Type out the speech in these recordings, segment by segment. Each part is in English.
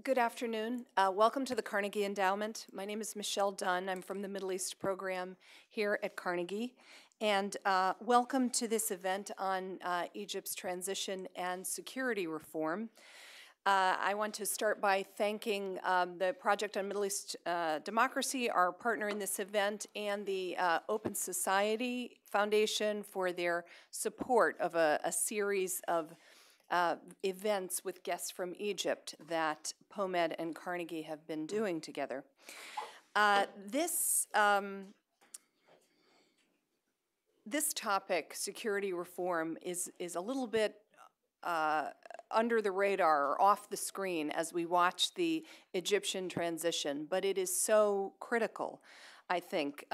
Good afternoon. Welcome to the Carnegie Endowment. My name is Michelle Dunn. I'm from the Middle East program here at Carnegie. And welcome to this event on Egypt's transition and security reform. I want to start by thanking the Project on Middle East Democracy, our partner in this event, and the Open Society Foundation for their support of a series of events with guests from Egypt that POMED and Carnegie have been doing together. This topic, security reform, is a little bit under the radar or off the screen as we watch the Egyptian transition, but it is so critical, I think.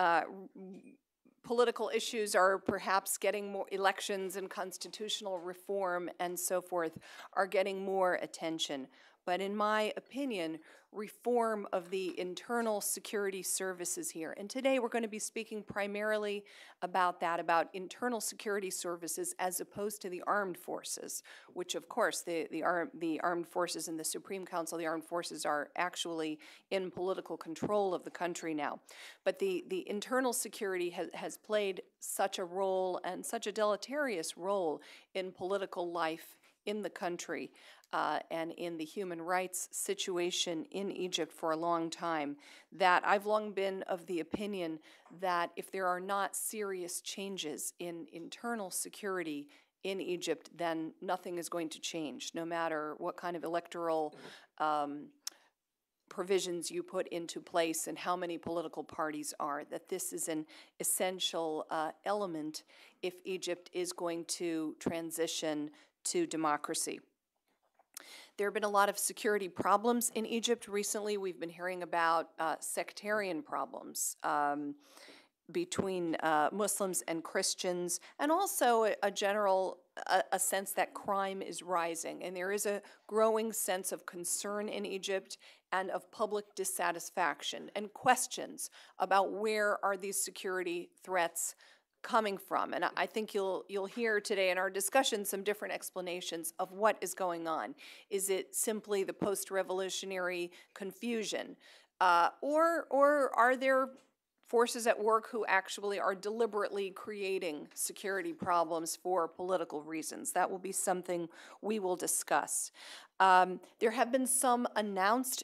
Political issues are perhaps getting more, elections and constitutional reform and so forth are getting more attention. But in my opinion, reform of the internal security services here. And today we're going to be speaking primarily about that, about internal security services as opposed to the armed forces, which of course the armed forces and the Supreme Council of the Armed Forces are actually in political control of the country now. But the internal security has played such a role and such a deleterious role in political life in the country and in the human rights situation in Egypt for a long time, that I've long been of the opinion that if there are not serious changes in internal security in Egypt, then nothing is going to change, no matter what kind of electoral provisions you put into place and how many political parties are, that this is an essential element if Egypt is going to transition to democracy. There have been a lot of security problems in Egypt recently. We've been hearing about sectarian problems between Muslims and Christians, and also a general sense that crime is rising. And there is a growing sense of concern in Egypt and of public dissatisfaction and questions about where are these security threats coming from. And I think you'll hear today in our discussion some different explanations of what is going on. Is it simply the post-revolutionary confusion? Or are there forces at work who actually are deliberately creating security problems for political reasons? That will be something we will discuss. There have been some announced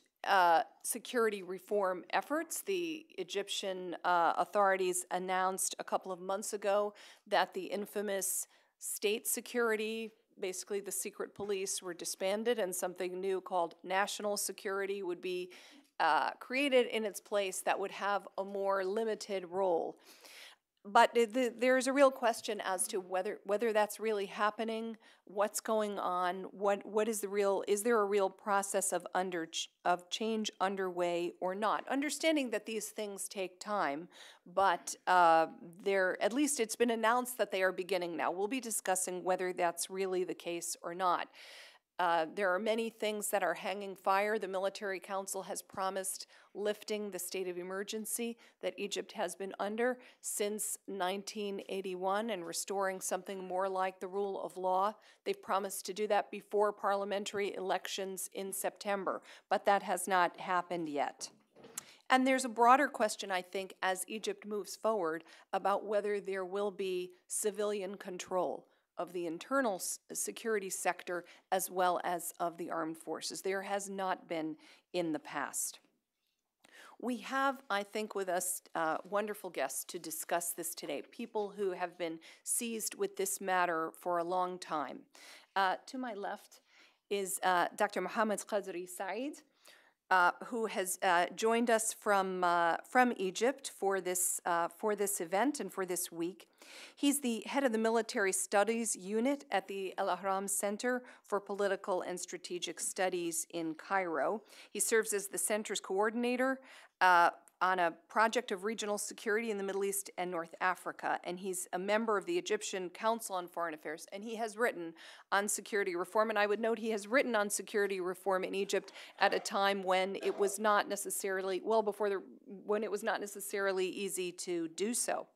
security reform efforts. The Egyptian authorities announced a couple of months ago that the infamous state security, basically the secret police, were disbanded, and something new called national security would be created in its place that would have a more limited role. But there's a real question as to whether that's really happening, what's going on, what is the real, is there a real process of change underway or not? Understanding that these things take time, but at least it's been announced that they are beginning now. We'll be discussing whether that's really the case or not. There are many things that are hanging fire. The Military Council has promised lifting the state of emergency that Egypt has been under since 1981 and restoring something more like the rule of law. They've promised to do that before parliamentary elections in September, but that has not happened yet. And there's a broader question, I think, as Egypt moves forward about whether there will be civilian control of the internal security sector as well as of the armed forces. There has not been in the past. We have, I think, with us wonderful guests to discuss this today, people who have been seized with this matter for a long time. To my left is Dr. Mohammed Qadri Saeed, who has joined us from Egypt for this event and for this week. He's the head of the Military Studies Unit at the El Ahram Center for Political and Strategic Studies in Cairo. He serves as the center's coordinator on a project of regional security in the Middle East and North Africa, and he's a member of the Egyptian Council on Foreign Affairs, and he has written on security reform. And I would note he has written on security reform in Egypt at a time when it was not necessarily, when it was not necessarily easy to do so.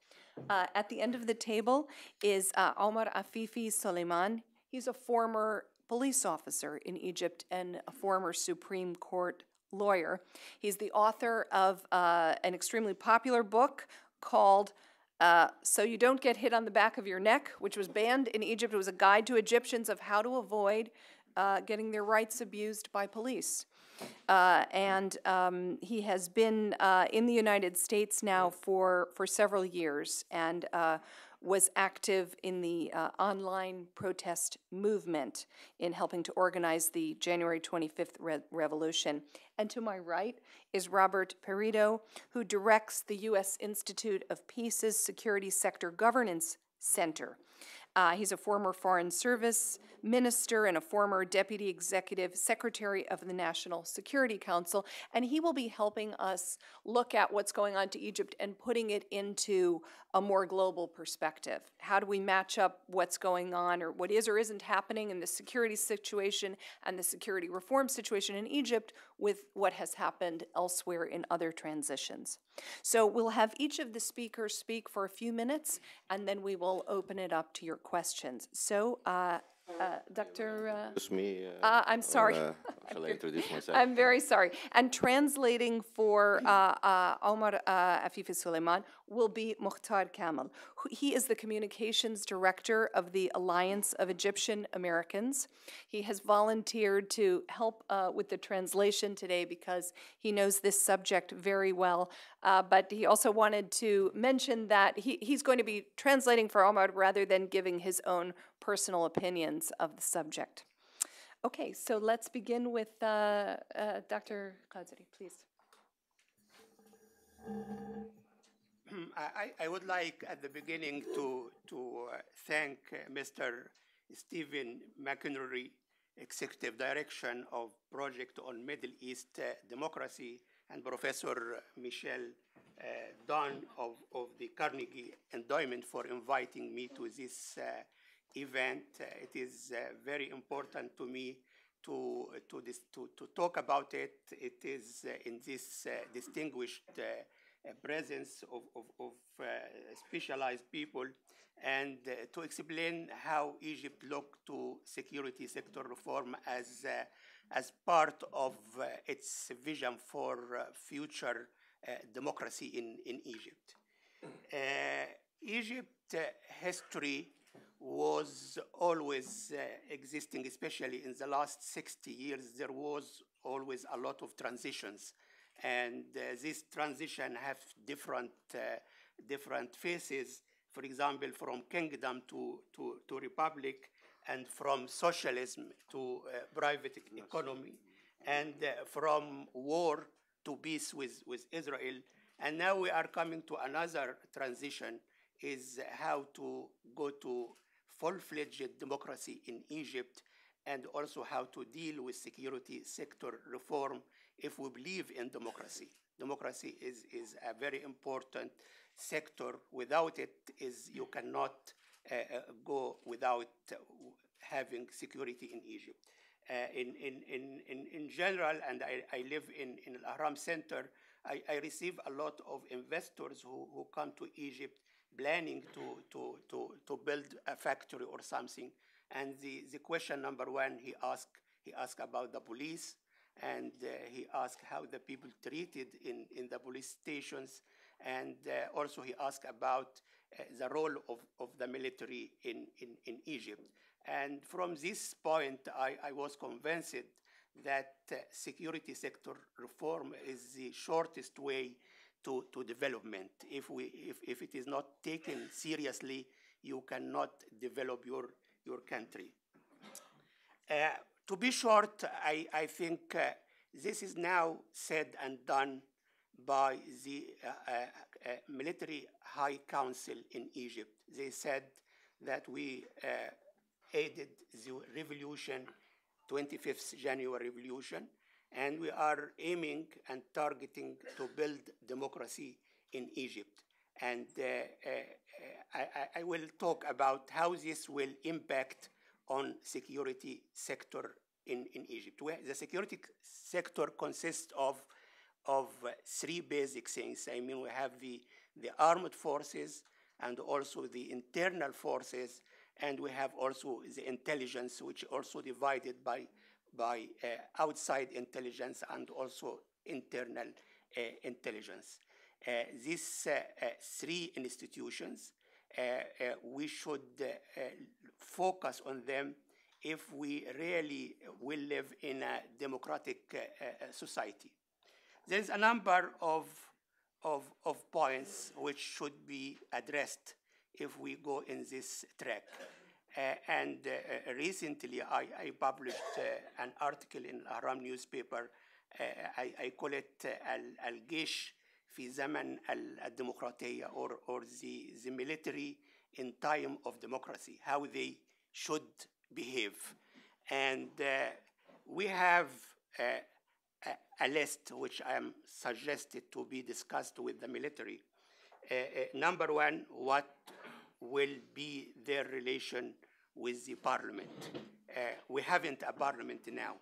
At the end of the table is Omar Afifi Suleiman. He's a former police officer in Egypt and a former Supreme Court lawyer. He's the author of an extremely popular book called So You Don't Get Hit on the Back of Your Neck, which was banned in Egypt. It was a guide to Egyptians of how to avoid getting their rights abused by police. He has been in the United States now for several years and was active in the online protest movement in helping to organize the January 25th revolution. And to my right is Robert Perrito, who directs the U.S. Institute of Peace's Security Sector Governance Center. He's a former Foreign Service minister and a former Deputy Executive Secretary of the National Security Council, and he will be helping us look at what's going on to Egypt and putting it into a more global perspective. How do we match up what's going on or what is or isn't happening in the security situation and the security reform situation in Egypt with what has happened elsewhere in other transitions? So we'll have each of the speakers speak for a few minutes, and then we will open it up to your questions. So, Dr. I'm sorry. Shall I introduce myself? I'm very sorry. And translating for Omar Afifi Suleiman will be Mukhtar Kamel. He is the communications director of the Alliance of Egyptian Americans. He has volunteered to help with the translation today because he knows this subject very well. But he also wanted to mention that he's going to be translating for Omar rather than giving his own personal opinions of the subject. Okay, so let's begin with Dr. Qadri, please. I would like at the beginning to thank Mr. Stephen McInerney, Executive Director of Project on Middle East Democracy, and Professor Michelle Dunn of the Carnegie Endowment for inviting me to this event. It is very important to me to talk about it. It is in this distinguished presence of specialized people, and to explain how Egypt looked to security sector reform as part of its vision for future democracy in Egypt. Egypt history was always existing, especially in the last 60 years. There was always a lot of transitions, and this transition have different phases. For example, from kingdom to republic, and from socialism to private economy, and from war to peace with Israel. And now we are coming to another transition, is how to go to full-fledged democracy in Egypt, and also how to deal with security sector reform if we believe in democracy. Democracy is a very important sector. Without it, you cannot go without having security in Egypt. In general, and I live in Al-Ahram Center, I receive a lot of investors who come to Egypt planning to build a factory or something. And the question number one, he asked about the police, and he asked how the people treated in the police stations, and also he asked about the role of the military in Egypt. And from this point, I was convinced that security sector reform is the shortest way to development. If it is not taken seriously, you cannot develop your country. To be short, I think this is now said and done by the Military High Council in Egypt. They said that we aided the revolution, 25th January revolution, and we are aiming and targeting to build democracy in Egypt. And I will talk about how this will impact on security sector in Egypt. The security sector consists of three basic things. I mean, we have the armed forces, and also the internal forces, and we have also the intelligence, which also divided by outside intelligence and also internal intelligence. These three institutions, we should focus on them if we really will live in a democratic society. There's a number of points which should be addressed if we go in this track. Recently, I published an article in Ahram newspaper. I call it Al-Gesh في زمن الديمقراطية, or the military in time of democracy, how they should behave. And we have a list which I am suggested to be discussed with the military. Number one, what will be their relation with the parliament? We haven't a parliament now,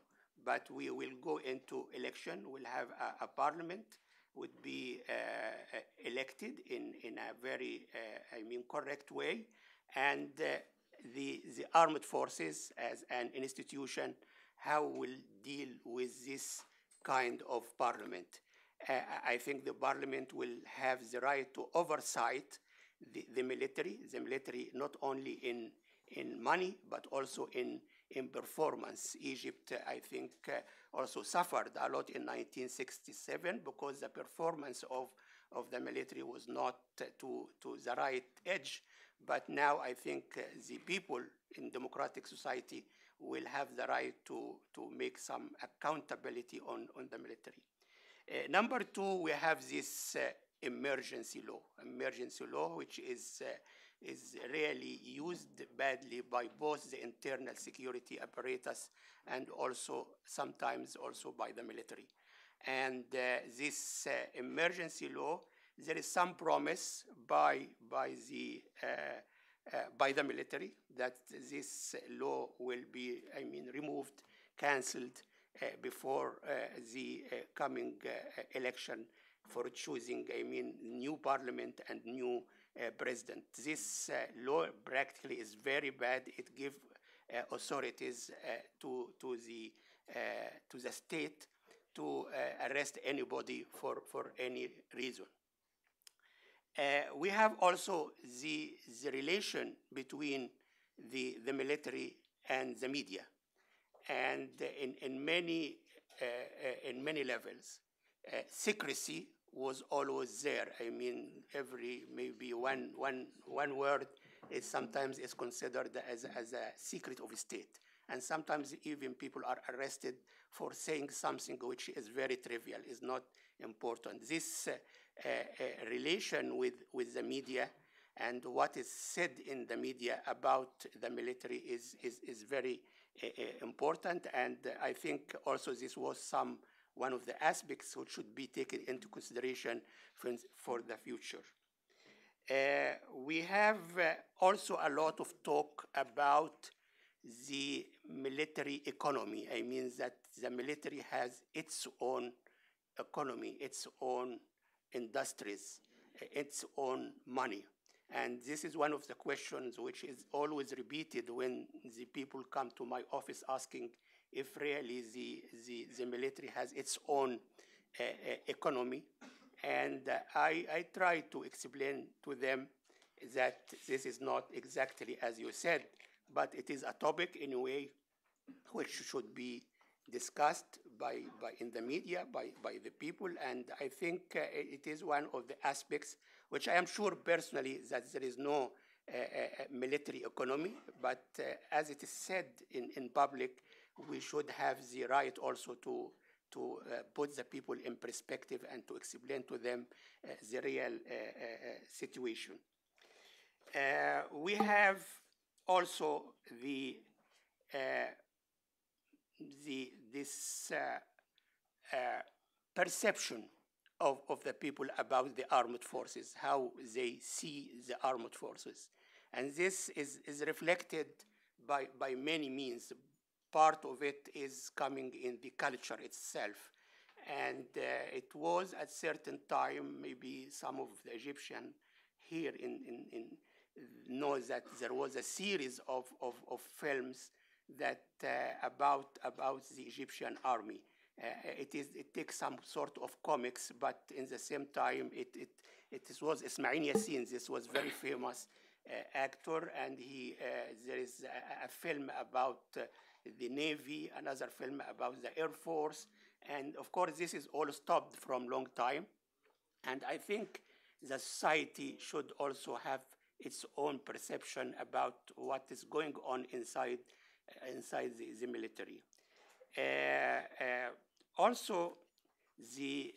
but we will go into election. We'll have a parliament, would be elected in a very, correct way. And the armed forces as an institution, how will deal with this kind of parliament? I think the parliament will have the right to oversight the military not only in money, but also in performance. Egypt, I think, also suffered a lot in 1967 because the performance of the military was not to the right edge. But now I think the people in democratic society will have the right to make some accountability on the military. Number two, we have this emergency law, which is really used badly by both the internal security apparatus and also sometimes also by the military. And this emergency law, there is some promise by the military that this law will be, removed, cancelled before the coming election for choosing, new parliament and new president. This law practically is very bad. It gives authorities to the state to arrest anybody for any reason. We have also the relation between the military and the media, and in many levels, secrecy was always there. Every maybe one word is sometimes is considered as a secret of state, and sometimes even people are arrested for saying something which is very trivial, is not important. This relation with the media and what is said in the media about the military is very important, and I think also this was one of the aspects which should be taken into consideration for the future. We have also a lot of talk about the military economy. That the military has its own economy, its own industries, its own money. And this is one of the questions which is always repeated when the people come to my office asking if really the military has its own economy. And I try to explain to them that this is not exactly as you said, but it is a topic in a way which should be discussed in the media, by the people, and I think it is one of the aspects which I am sure personally that there is no military economy, but as it is said in public, we should have the right also to put the people in perspective and to explain to them the real situation. We have also this perception of the people about the armed forces, how they see the armed forces. And this is reflected by many means. Part of it is coming in the culture itself. And it was at certain time, maybe some of the Egyptian here know that there was a series of films that about the Egyptian army. It takes some sort of comics, but in the same time, it was Ismail Yassin. This was very famous actor, and there is a film about the Navy, another film about the Air Force, and of course this is all stopped from long time. And I think the society should also have its own perception about what is going on inside the military. Also, the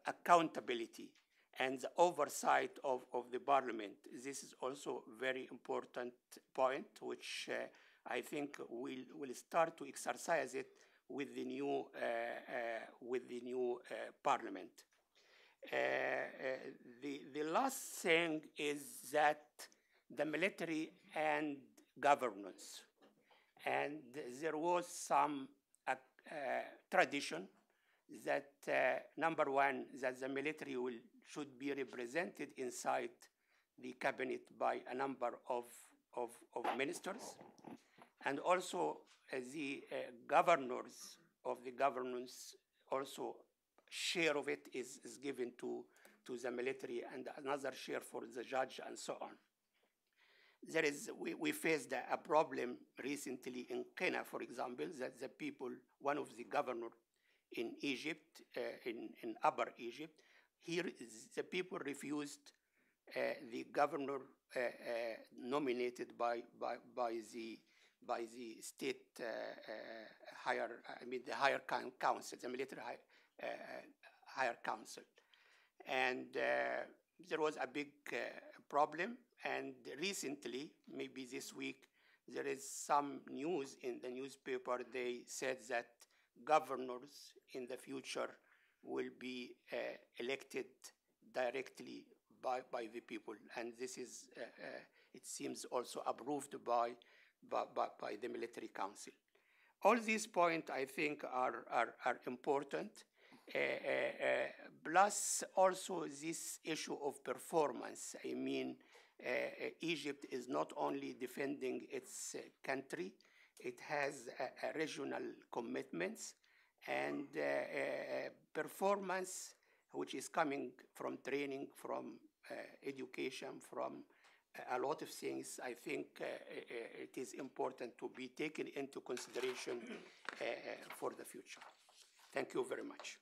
accountability and the oversight of the parliament. This is also a very important point, which I think we'll start to exercise it with the new parliament. The last thing is that the military and governance, and there was some tradition that number one, that the military should be represented inside the cabinet by a number of ministers, and also the governors of the governments also share of it is given to the military, and another share for the judge, and so on. We faced a problem recently in Kenya, for example, that the people, one of the governors in Egypt, in Upper Egypt, here the people refused the governor nominated by the state the higher council, the military higher council. And there was a big problem. And recently, maybe this week, there is some news in the newspaper. They said that governors in the future will be elected directly by the people. And this is, it seems, also approved by the military council. All these points, I think, are important. Plus also this issue of performance. I mean, Egypt is not only defending its country, it has regional commitments and performance, which is coming from training, from education, from a lot of things. I think it is important to be taken into consideration for the future. Thank you very much.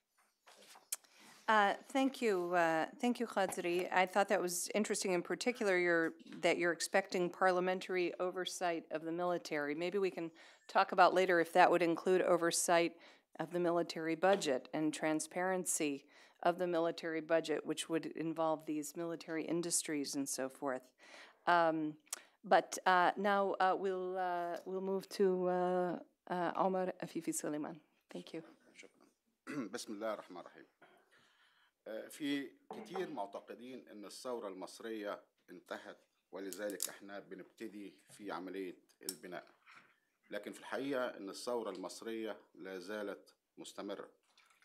Thank you, Khadri. I thought that was interesting. In particular, that you're expecting parliamentary oversight of the military. Maybe we can talk about later if that would include oversight of the military budget and transparency of the military budget, which would involve these military industries and so forth. But now we'll move to Alma Afifi Suleiman. Thank you. بسم الله الرحمن الرحيم. في كتير معتقدين ان الثورة المصرية انتهت ولذلك احنا بنبتدي في عملية البناء، لكن في الحقيقة ان الثورة المصرية لا زالت مستمرة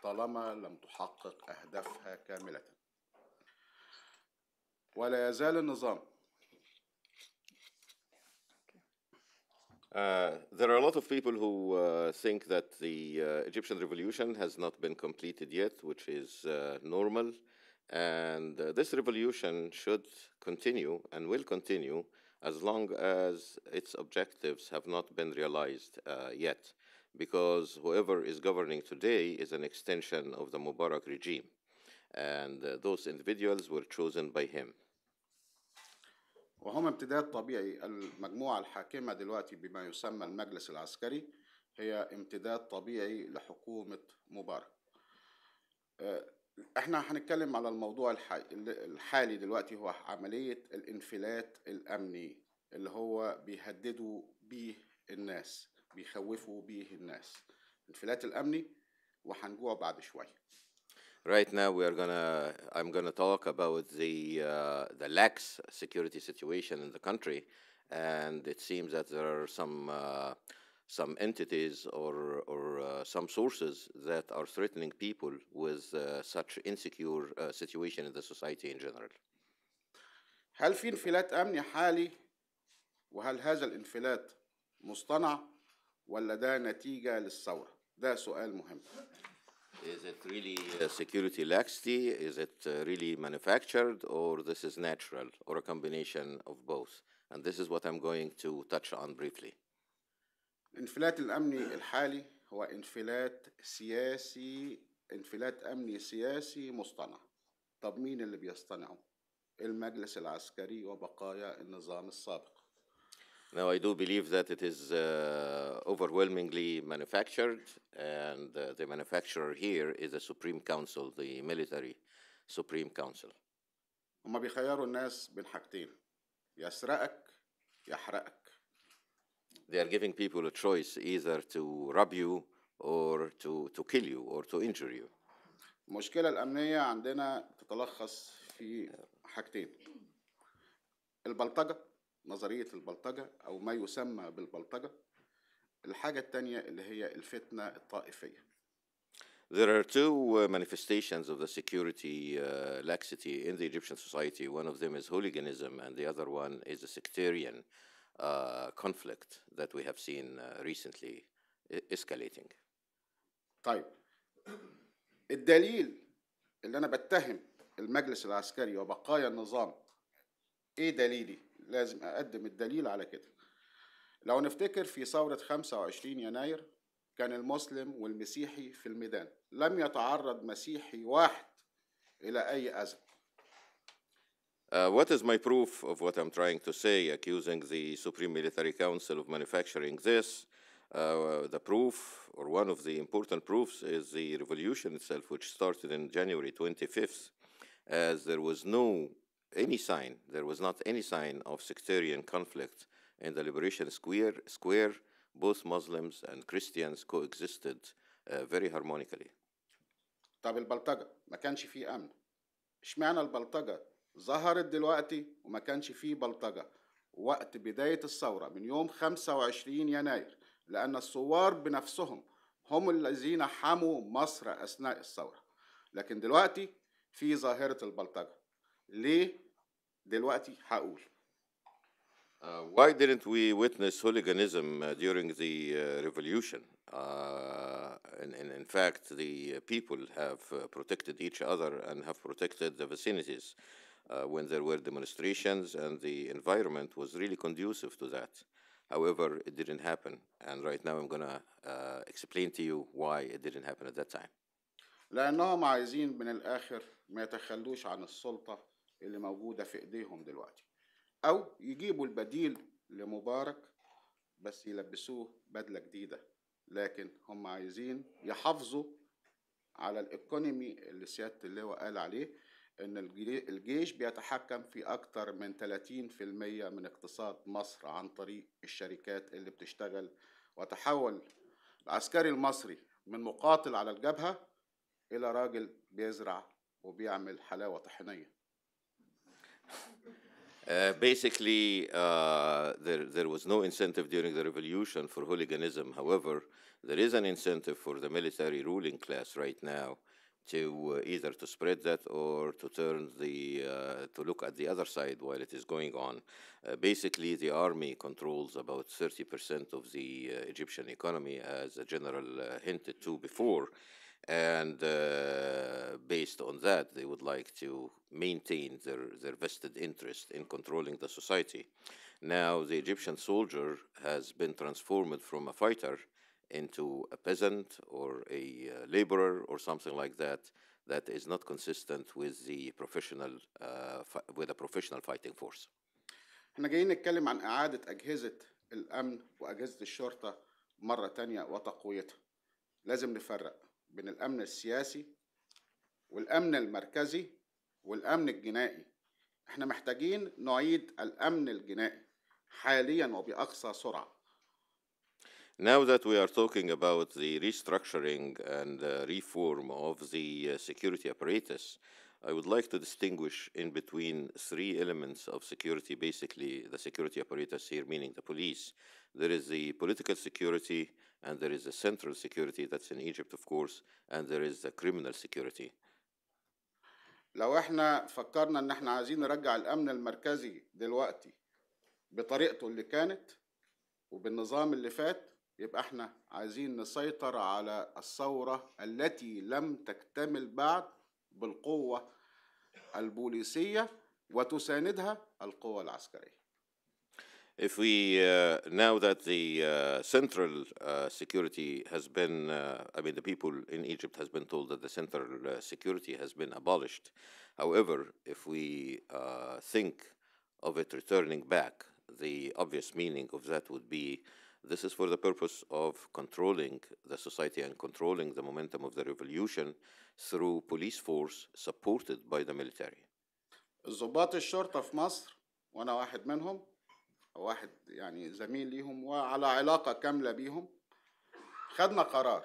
طالما لم تحقق اهدافها كاملة، ولا يزال النظام. There are a lot of people who think that the Egyptian revolution has not been completed yet, which is normal. And this revolution should continue and will continue as long as its objectives have not been realized yet, because whoever is governing today is an extension of the Mubarak regime. And those individuals were chosen by him. وهم امتداد طبيعي. المجموعة الحاكمة دلوقتي بما يسمى المجلس العسكري هي امتداد طبيعي لحكومة مبارك. احنا هنتكلم على الموضوع الحالي دلوقتي، هو عملية الانفلات الأمني اللي هو بيهددوا بيه الناس، بيخوفوا بيه الناس. الانفلات الأمني وهنجوع بعد شوية. Right now, I'm gonna talk about the lax security situation in the country, and it seems that there are some entities or some sources that are threatening people with such insecure situation in the society in general. هل في انفلات أمني حالي؟ وهل هذا الانفلات مصطنع ولا ده نتيجة للثورة؟ ده سؤال مهم. Is it really security laxity? Is it really manufactured, or this is natural, or a combination of both? And this is what I'm going to touch on briefly. الانفلات الأمني الحالي هو انفلات سياسي، انفلات أمني سياسي مصطنع. طب مين اللي بيصطنعه؟ المجلس العسكري وبقايا النظام السابق. Now, I do believe that it is overwhelmingly manufactured, and the manufacturer here is the Supreme Council, the military Supreme Council. هما بيخيروا الناس بين حاجتين، يسرقك يحرقك. They are giving people a choice either to rob you or to kill you or to injure you. المشكلة الأمنية عندنا تتلخص في حاجتين، البلطجة، نظرية البلطجة أو ما يسمى بالبلطجة. الحاجة التانية اللي هي الفتنة الطائفية. There are two manifestations of the security laxity in the Egyptian society. One of them is hooliganism, and the other one is a sectarian conflict that we have seen recently escalating. طيب الدليل اللي أنا بتهم المجلس العسكري وبقايا النظام، إيه دليلي؟ لازم أقدم الدليل على كده. لو نفتكر في ثورة 25 يناير كان المسلم والمسيحي في الميدان، لم يتعرض مسيحي واحد إلى أي أذى. What is my proof of what I'm trying to say, accusing the Supreme Military Council of manufacturing this? The proof, or one of the important proofs, is the revolution itself, which started in January 25th, as there was not any sign of sectarian conflict in the Liberation Square. Both Muslims and Christians coexisted very harmonically. طب البلطجة ما كانش فيه أمن، اشمعنى البلطجة ظهرت دلوقتي وما كانش فيه بلطجة وقت بداية الثورة من يوم 25 يناير؟ لأن الثوار بنفسهم هم الذين حموا مصر أثناء الثورة، لكن دلوقتي في ظاهرة البلطجة. ليه؟ دلوقتي هقول. Why didn't we witness hooliganism during the revolution? In fact, the people have protected each other and have protected the vicinities when there were demonstrations, and the environment was really conducive to that. However, it didn't happen, and right now I'm going to explain to you why it didn't happen at that time. لأنهم عايزين من الآخر ما يتخلوش عن السلطة اللي موجودة في إيديهم دلوقتي، أو يجيبوا البديل لمبارك بس يلبسوه بدلة جديدة، لكن هم عايزين يحافظوا على الإيكونومي اللي سيادة اللواء قال عليه، إن الجيش بيتحكم في أكتر من 30% من اقتصاد مصر عن طريق الشركات اللي بتشتغل، وتحول العسكري المصري من مقاتل على الجبهة إلى راجل بيزرع وبيعمل حلاوة طحينية. Basically, there was no incentive during the revolution for hooliganism. However, there is an incentive for the military ruling class right now to either to spread that or to turn to look at the other side while it is going on. Basically, the army controls about 30% of the Egyptian economy, as the general hinted to before. And based on that, they would like to maintain their vested interest in controlling the society. Now, the Egyptian soldier has been transformed from a fighter into a peasant or a laborer or something like that, that is not consistent with the with a professional fighting force. احنا جايين نتكلم عن إعادة أجهزة الأمن وأجهزة الشرطة مرة تانية وتقويتها. لازم نفرق بين الأمن السياسي والأمن المركزي والأمن الجنائي. احنا محتاجين نعيد الأمن الجنائي حاليا وبأقصى سرعة. Now that we are talking about the restructuring and reform of the security apparatus, I would like to distinguish in between three elements of security, basically the security apparatus here, meaning the police. There is the political security, and there is the central security that's in Egypt, of course, and there is the criminal security. لو احنا فكرنا ان احنا عايزين نرجع الامن المركزي دلوقتي بطريقته اللي كانت وبالنظام اللي فات، يبقى احنا عايزين نسيطر على الثورة التي لم تكتمل بعد بالقوة البوليسية وتساندها القوة العسكرية. If we, now that the central security has been, I mean, the people in Egypt has been told that the central security has been abolished. However, if we think of it returning back, the obvious meaning of that would be this is for the purpose of controlling the society and controlling the momentum of the revolution through police force supported by the military. ضباط الشرطة في مصر، وأنا واحد منهم، واحد يعني زميل ليهم وعلى علاقة كاملة بيهم، خدنا قرار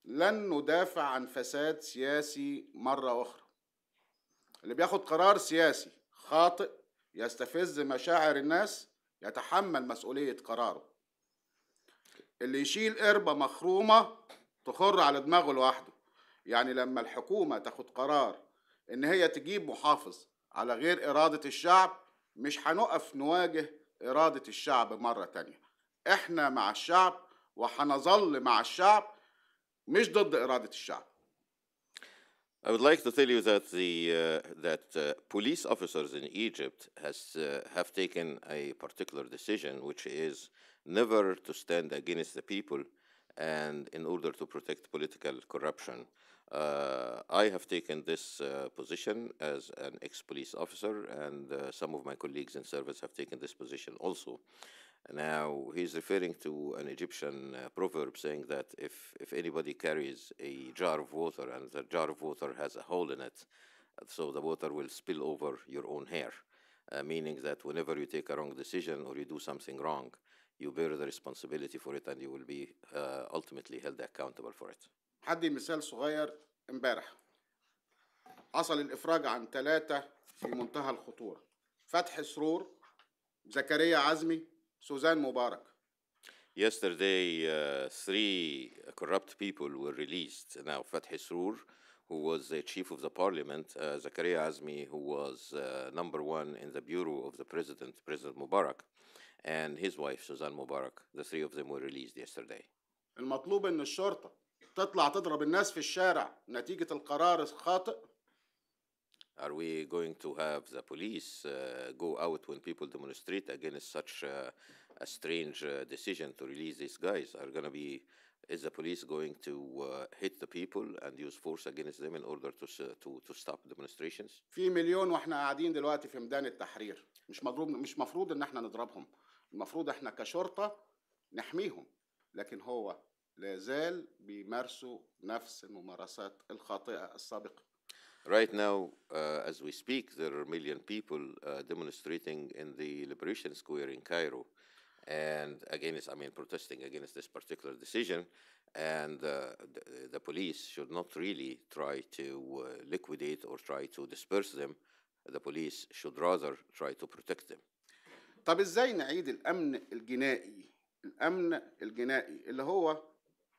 لن ندافع عن فساد سياسي مرة أخرى. اللي بياخد قرار سياسي خاطئ يستفز مشاعر الناس يتحمل مسؤولية قراره. اللي يشيل قربة مخرومة تخر على دماغه لوحده. يعني لما الحكومة تاخد قرار إن هي تجيب محافظ على غير إرادة الشعب، مش هنقف نواجه إرادة الشعب مرة تانية. إحنا مع الشعب وحنظل مع الشعب، مش ضد إرادة الشعب. I would like to tell you that police officers in Egypt have taken a particular decision, which is never to stand against the people, and in order to protect political corruption. I have taken this position as an ex-police officer, and some of my colleagues in service have taken this position also. Now, he's referring to an Egyptian proverb saying that if anybody carries a jar of water and the jar of water has a hole in it, so the water will spill over your own hair, meaning that whenever you take a wrong decision or you do something wrong, you bear the responsibility for it and you will be ultimately held accountable for it. هدي مثال صغير. امبارح حصل الإفراج عن 3 في منتهى الخطورة: فتحي سرور، زكريا عزمي، سوزان مبارك. Yesterday, 3 corrupt people were released. Now, Fatih Sroor, who was the chief of the parliament, Zakaria Azmi, who was number 1 in the bureau of the President Mubarak, and his wife, Suzanne Mubarak, the 3 of them were released yesterday. المطلوب إن الشرطة تطلع تضرب الناس في الشارع نتيجة القرار الخاطئ. Are we going to have the police go out when people demonstrate against such a strange decision to release these guys? Is the police going to hit the people and use force against them in order to stop demonstrations? في مليون واحنا قاعدين دلوقتي في ميدان التحرير، مش مفروض ان احنا نضربهم، المفروض احنا كشرطة نحميهم، لكن هو لازال بيمارسوا نفس الممارسات الخاطئة السابقة. Right now, as we speak, there are a million people demonstrating in the Liberation Square in Cairo, and protesting against this particular decision. And the police should not really try to liquidate or try to disperse them. The police should rather try to protect them. طب ازاي نعيد الأمن الجنائي؟ الأمن الجنائي اللي هو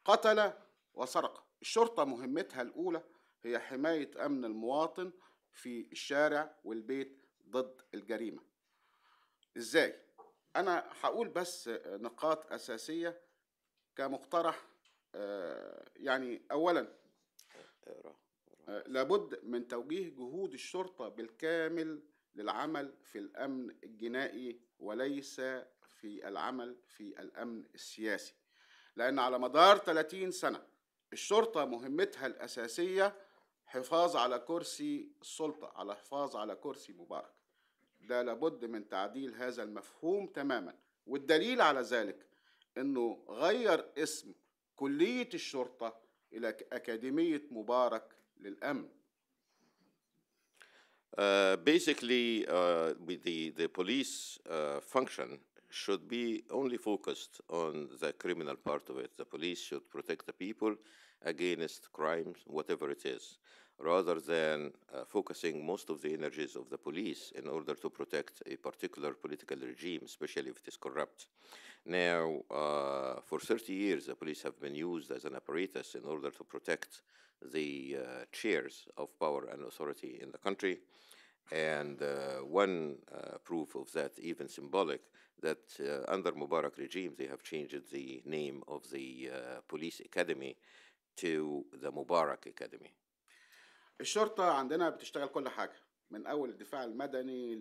قتل وسرق. الشرطة مهمتها الأولى هي حماية أمن المواطن في الشارع والبيت ضد الجريمة. إزاي؟ أنا هقول بس نقاط أساسية كمقترح. يعني أولاً لابد من توجيه جهود الشرطة بالكامل للعمل في الأمن الجنائي وليس في العمل في الأمن السياسي، لأن على مدار 30 سنة الشرطة مهمتها الأساسية حفاظ على كرسي السلطة، على حفاظ على كرسي مبارك. ده لابد من تعديل هذا المفهوم تماما، والدليل على ذلك أنه غير اسم كلية الشرطة إلى أكاديمية مبارك للأمن. Basically, the police function should be only focused on the criminal part of it. The police should protect the people against crimes, whatever it is. rather than focusing most of the energies of the police in order to protect a particular political regime, especially if it is corrupt. Now, for 30 years, the police have been used as an apparatus in order to protect the chairs of power and authority in the country. And one proof of that, even symbolic, that under Mubarak regime, they have changed the name of the police academy to the Mubarak Academy. الشرطة عندنا بتشتغل كل حاجة، من أول الدفاع المدني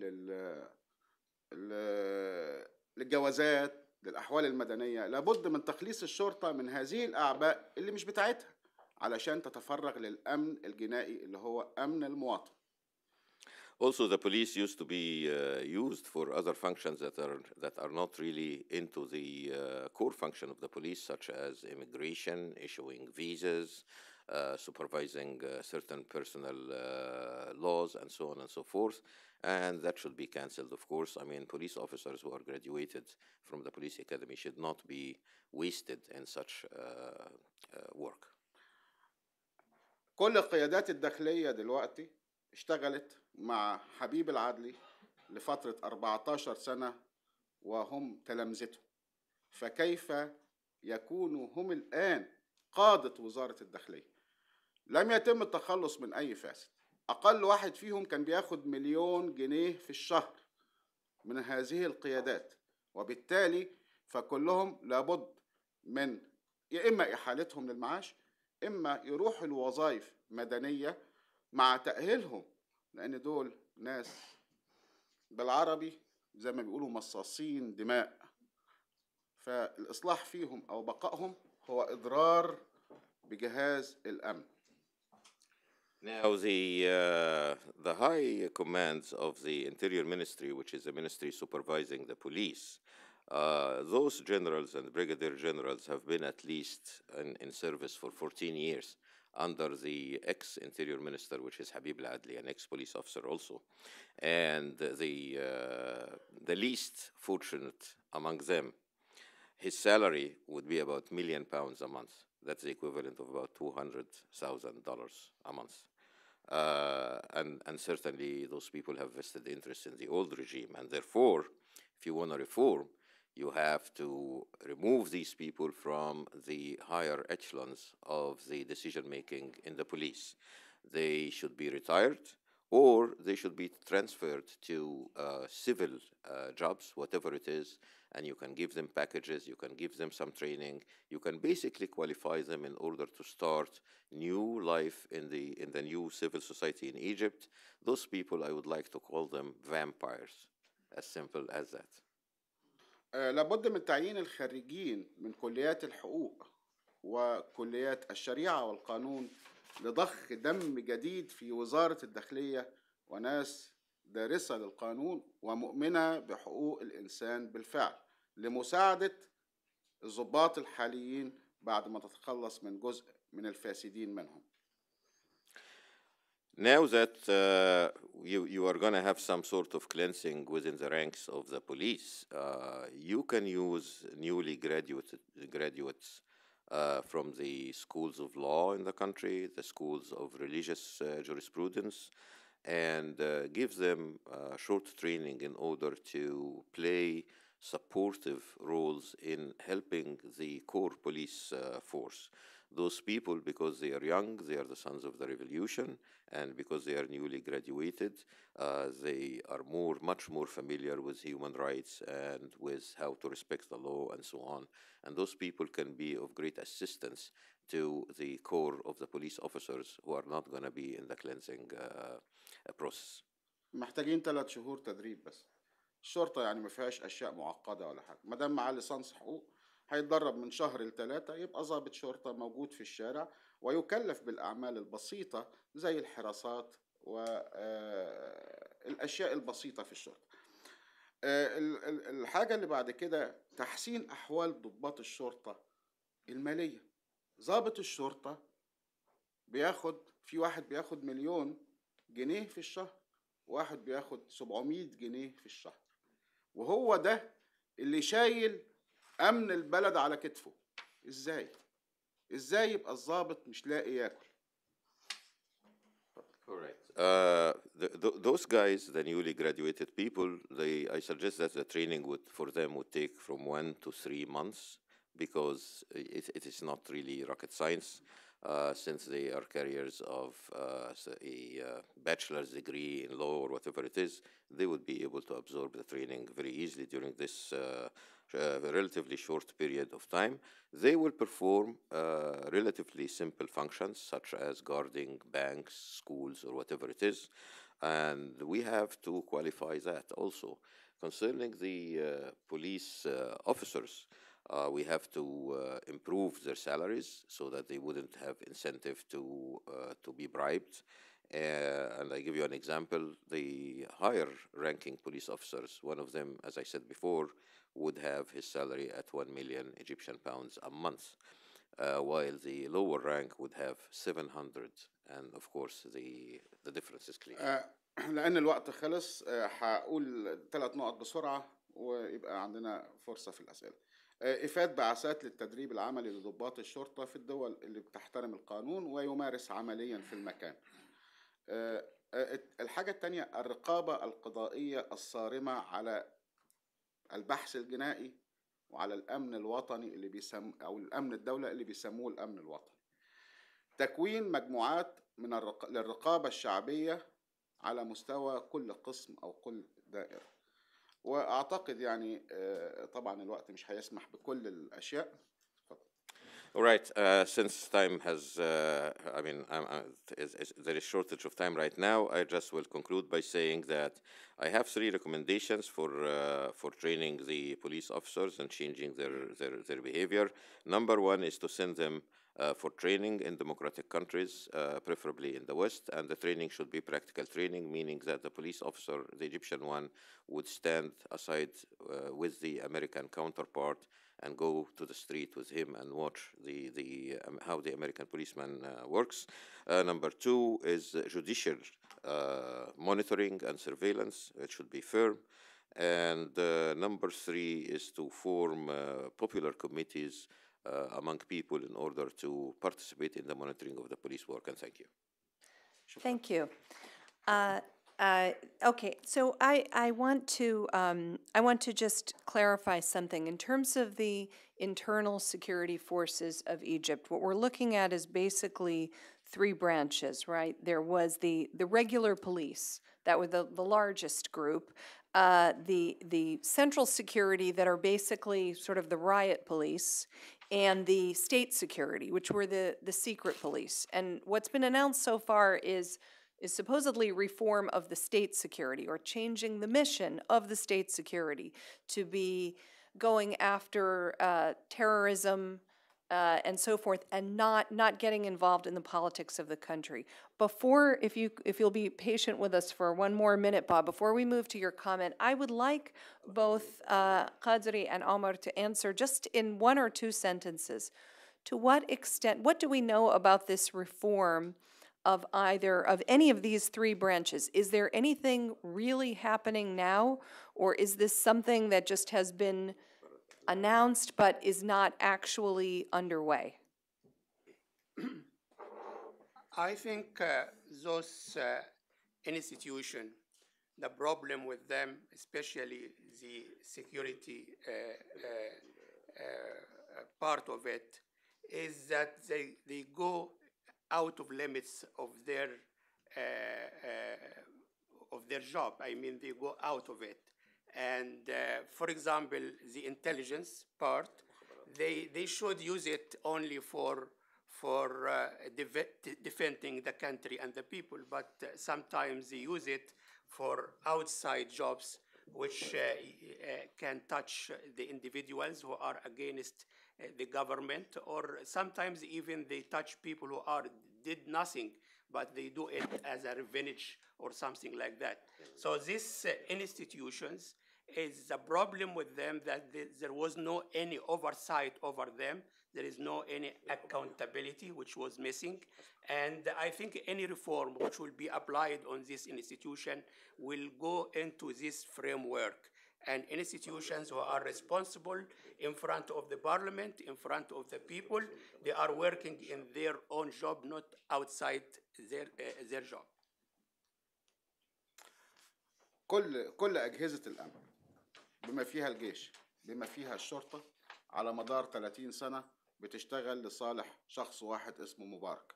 للجوازات للأحوال المدنية. لابد من تخليص الشرطة من هذه الأعباء اللي مش بتاعتها علشان تتفرغ للأمن الجنائي اللي هو أمن المواطن. Also, the police used to be used for other functions that are not really into the core function of the police, such as immigration, issuing visas, supervising certain personal laws, and so on and so forth. And that should be cancelled, of course. I mean, police officers who are graduated from the police academy should not be wasted in such work. كل القيادات الداخلية دلوقتي اشتغلت مع حبيب العدلي لفترة 14 سنة وهم تلامذته، فكيف يكونوا هم الآن قادة وزارة الداخلية؟ لم يتم التخلص من أي فاسد. أقل واحد فيهم كان بياخد 1,000,000 جنيه في الشهر من هذه القيادات، وبالتالي فكلهم لابد من يا إما إحالتهم للمعاش، إما يروحوا لوظائف مدنية مع تأهيلهم، لأن دول ناس بالعربي زي ما بيقولوا مصاصين دماء، فالإصلاح فيهم أو بقائهم هو إضرار بجهاز الأمن. Now, the high commands of the Interior Ministry, which is the ministry supervising the police, those generals and brigadier generals have been at least in service for 14 years under the ex-Interior Minister, which is Habib al-Adli, an ex-police officer also. And the least fortunate among them, his salary would be about £1,000,000 a month. That's the equivalent of about $200,000 a month. And certainly those people have vested interest in the old regime. And therefore, if you want to reform, you have to remove these people from the higher echelons of the decision-making in the police. They should be retired, or they should be transferred to civil jobs, whatever it is, and you can give them packages, you can give them some training, you can basically qualify them in order to start new life in the new civil society in Egypt. Those people, I would like to call them vampires, as simple as that. لابد من تعيين الخريجين من كليات الحقوق وكليات الشريعة والقانون لضخ دم جديد في وزارة الداخلية، وناس دارسة للقانون ومؤمنة بحقوق الإنسان بالفعل، لمساعدة الضباط الحاليين بعد ما تتخلص من جزء من الفاسدين منهم. Now that you are going to have some sort of cleansing within the ranks of the police, you can use newly graduates from the schools of law in the country, the schools of religious jurisprudence, and give them short training in order to play supportive roles in helping the core police force. Those people, because they are young, they are the sons of the revolution, and because they are newly graduated, they are much more familiar with human rights and with how to respect the law and so on. And those people can be of great assistance to the core of the police officers who are not going to be in the cleansing process. محتاجين 3 شهور تدريب بس. الشرطة يعني ما فيهاش أشياء معقدة ولا حاجة. ما دام معاه ليسانس حقوق هيتدرب من شهر ل3 يبقى ضابط شرطة موجود في الشارع ويكلف بالأعمال البسيطة زي الحراسات والأشياء البسيطة في الشرطة. الحاجة اللي بعد كده تحسين أحوال ضباط الشرطة المالية. ضابط الشرطة في واحد بياخد 1,000,000 جنيه في الشهر، واحد بياخد 700 جنيه في الشهر، وهو ده اللي شايل أمن البلد على كتفه. إزاي يبقى الضابط مش لاقي ياكل؟ Correct. Those guys, the newly graduated people, I suggest that the training for them would take from 1 to 3 months, because it is not really rocket science. Since they are carriers of a bachelor's degree in law or whatever it is, they would be able to absorb the training very easily during this relatively short period of time. They will perform relatively simple functions such as guarding banks, schools, or whatever it is, and we have to qualify that also. Concerning the police officers, we have to improve their salaries so that they wouldn't have incentive to be bribed. And I give you an example: the higher ranking police officers, one of them, as I said before, would have his salary at 1 million Egyptian pounds a month, while the lower rank would have 700. And of course, the difference is clear. لأن الوقت خلص، هقول 3 نقط بسرعة ويبقى عندنا فرصة في الأسئلة. إفادة بعثات للتدريب العملي لضباط الشرطة في الدول اللي بتحترم القانون ويمارس عمليا في المكان. الحاجة التانية الرقابة القضائية الصارمة على البحث الجنائي وعلى الأمن الوطني اللي أو الأمن الدولة اللي بيسموه الأمن الوطني. تكوين مجموعات للرقابة الشعبية على مستوى كل قسم أو كل دائرة. وأعتقد يعني طبعا الوقت مش هيسمح بكل الأشياء. All right. Since time has, there is shortage of time right now, I just will conclude by saying that I have 3 recommendations for training the police officers and changing their behavior. Number 1 is to send them for training in democratic countries, preferably in the West, and the training should be practical training, meaning that the police officer, the Egyptian one, would stand aside with the American counterpart and go to the street with him and watch how the American policeman works. Number 2 is judicial monitoring and surveillance. It should be firm. And number 3 is to form popular committees among people in order to participate in the monitoring of the police work. And thank you. Thank you. Okay, so I want to just clarify something in terms of the internal security forces of Egypt. What we're looking at is basically 3 branches, right? There was the regular police that were the largest group, the central security that are basically sort of the riot police, and the state security, which were the secret police. And what's been announced so far is supposedly reform of the state security, or changing the mission of the state security to be going after terrorism and so forth, and not getting involved in the politics of the country. Before, if you'll be patient with us for 1 more minute, Bob, before we move to your comment, I would like both Qadri and Omar to answer just in 1 or 2 sentences. To what extent, what do we know about this reform of any of these 3 branches? Is there anything really happening now, or is this something that just has been announced but is not actually underway? I think those institutions, the problem with them, especially the security part of it, is that they go out of limits of their job. I mean, they go out of it. And for example, the intelligence part, they should use it only for defending the country and the people, but sometimes they use it for outside jobs, which can touch the individuals who are against the government, or sometimes even they touch people who did nothing, but they do it as a revenge or something like that. So these institutions, is the problem with them that there was no any oversight over them. There is no any accountability, which was missing. And I think any reform which will be applied on this institution will go into this framework. And institutions who are responsible in front of the parliament, in front of the people, they are working in their own job, not outside their job. كل أجهزة الأمن بما فيها الجيش بما فيها الشرطة على مدار 30 سنة بتشتغل لصالح شخص واحد اسمه مبارك.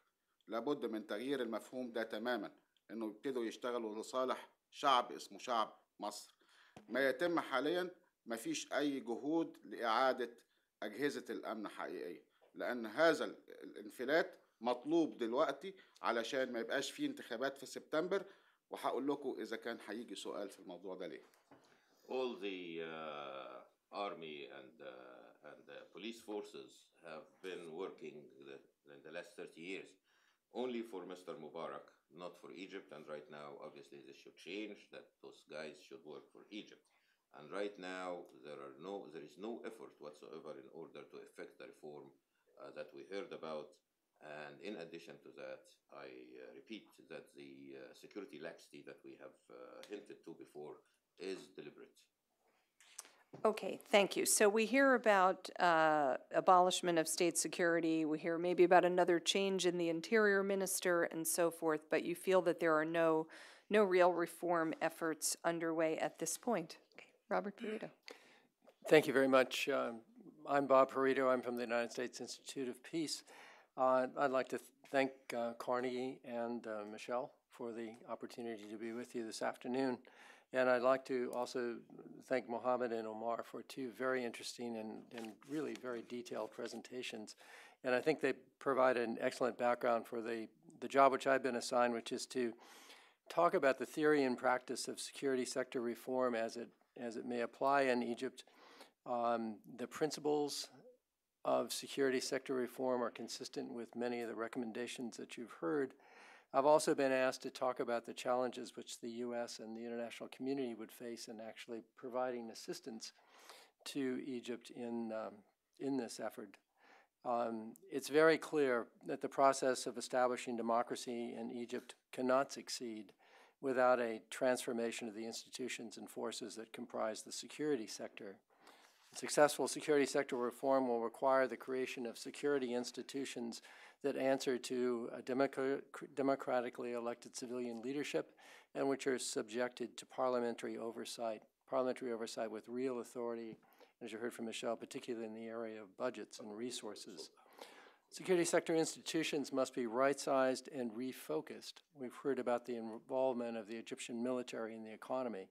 لابد من تغيير المفهوم ده تماما، إنه يبتدوا يشتغلوا لصالح شعب اسمه شعب مصر. ما يتم حاليا مفيش أي جهود لإعادة أجهزة الأمن حقيقية، لأن هذا الانفلات مطلوب دلوقتي علشان ما يبقاش فيه انتخابات في سبتمبر. وهقول لكم إذا كان هيجي سؤال في الموضوع ده ليه. All the army and the police forces have been working in the last 30 years only for Mr. Mubarak, not for Egypt. And right now, obviously, this should change, that those guys should work for Egypt. And right now, there is no effort whatsoever in order to effect the reform that we heard about. And in addition to that, I repeat that the security laxity that we have hinted to before is deliberate. Okay, thank you. So we hear about abolishment of state security. We hear maybe about another change in the interior minister and so forth, but you feel that there are no real reform efforts underway at this point. Okay, Robert Perrito. Thank you very much. I'm Bob Perrito. I'm from the United States Institute of Peace. I'd like to thank Carnegie and Michelle for the opportunity to be with you this afternoon. And I'd like to also thank Mohammed and Omar for two very interesting and really very detailed presentations. And I think they provide an excellent background for the job which I've been assigned, which is to talk about the theory and practice of security sector reform as it may apply in Egypt. The principles of security sector reform are consistent with many of the recommendations that you've heard. I've also been asked to talk about the challenges which the U.S. and the international community would face in actually providing assistance to Egypt in this effort. It's very clear that the process of establishing democracy in Egypt cannot succeed without a transformation of the institutions and forces that comprise the security sector. Successful security sector reform will require the creation of security institutions that answer to a democratically elected civilian leadership and which are subjected to parliamentary oversight with real authority, as you heard from Michelle, particularly in the area of budgets and resources. Security sector institutions must be right-sized and refocused. We've heard about the involvement of the Egyptian military in the economy.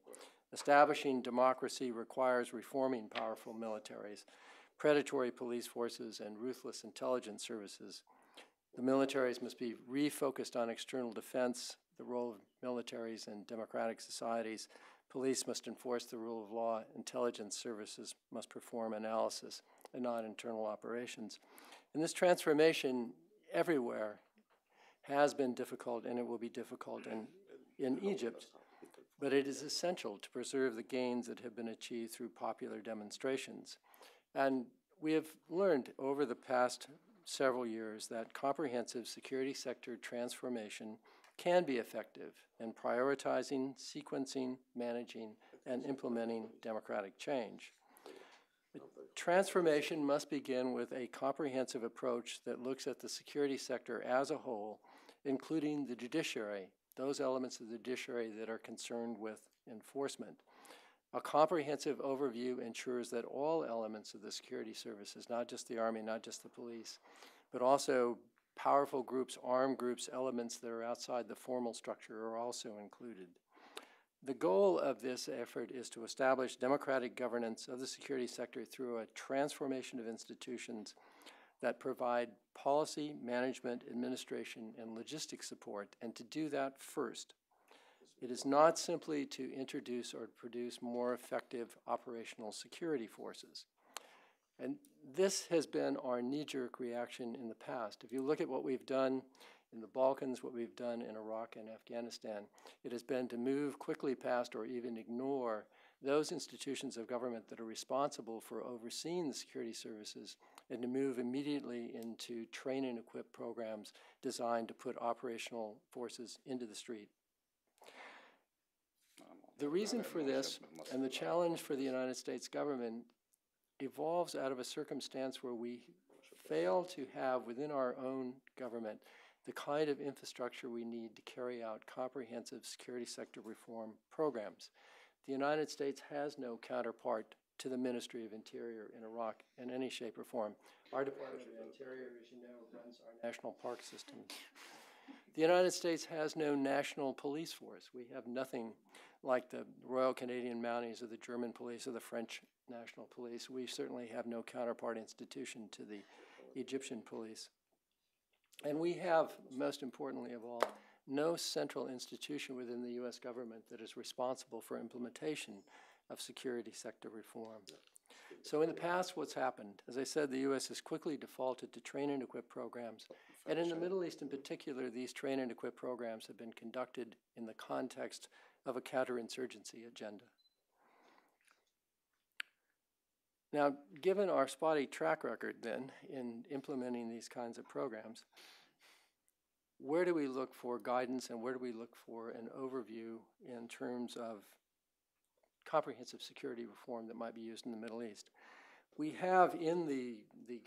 Establishing democracy requires reforming powerful militaries, predatory police forces, and ruthless intelligence services. The militaries must be refocused on external defense, the role of militaries in democratic societies. Police must enforce the rule of law. Intelligence services must perform analysis and not internal operations. And this transformation everywhere has been difficult, and it will be difficult in Egypt. But it is essential to preserve the gains that have been achieved through popular demonstrations. And we have learned over the past several years that comprehensive security sector transformation can be effective in prioritizing, sequencing, managing, and implementing democratic change. Transformation must begin with a comprehensive approach that looks at the security sector as a whole, including the judiciary, those elements of the judiciary that are concerned with enforcement. A comprehensive overview ensures that all elements of the security services, not just the army, not just the police, but also powerful groups, armed groups, elements that are outside the formal structure are also included. The goal of this effort is to establish democratic governance of the security sector through a transformation of institutions that provide policy, management, administration, and logistic support, and to do that first. It is not simply to introduce or produce more effective operational security forces. And this has been our knee-jerk reaction in the past. If you look at what we've done in the Balkans, what we've done in Iraq and Afghanistan, it has been to move quickly past or even ignore those institutions of government that are responsible for overseeing the security services and to move immediately into train and equip programs designed to put operational forces into the street. The reason for this and the challenge for the United States government evolves out of a circumstance where we fail to have within our own government the kind of infrastructure we need to carry out comprehensive security sector reform programs. The United States has no counterpart to the Ministry of Interior in Iraq in any shape or form. Our Department of Interior, as you know, runs our national park system. The United States has no national police force. We have nothing like the Royal Canadian Mounties or the German police or the French National Police. We certainly have no counterpart institution to the Egyptian police. And we have, most importantly of all, no central institution within the U.S. government that is responsible for implementation of security sector reform. So in the past, what's happened? As I said, the U.S. has quickly defaulted to train and equip programs. And in the Middle East in particular, these train and equip programs have been conducted in the context of a counterinsurgency agenda. Now, given our spotty track record then in implementing these kinds of programs, where do we look for guidance and where do we look for an overview in terms of comprehensive security reform that might be used in the Middle East? We have in the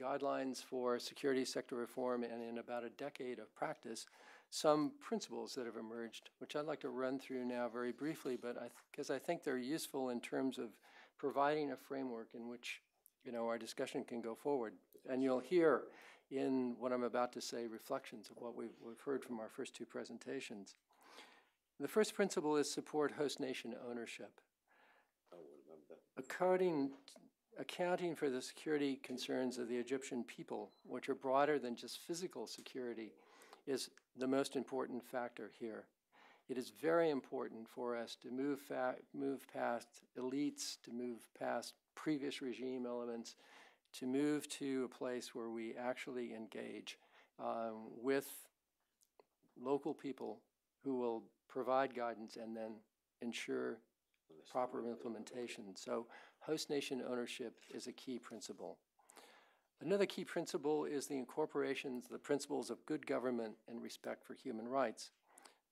guidelines for security sector reform and in about a decade of practice some principles that have emerged, which I'd like to run through now very briefly, but because I think they're useful in terms of providing a framework in which, you know, our discussion can go forward. And you'll hear in what I'm about to say reflections of what we've heard from our first two presentations. The first principle is support host nation ownership. Accounting for the security concerns of the Egyptian people, which are broader than just physical security, is the most important factor here. It is very important for us to move past elites, to move past previous regime elements, to move to a place where we actually engage with local people who will provide guidance and then ensure proper implementation. So host nation ownership is a key principle. Another key principle is the incorporation of the principles of good government and respect for human rights.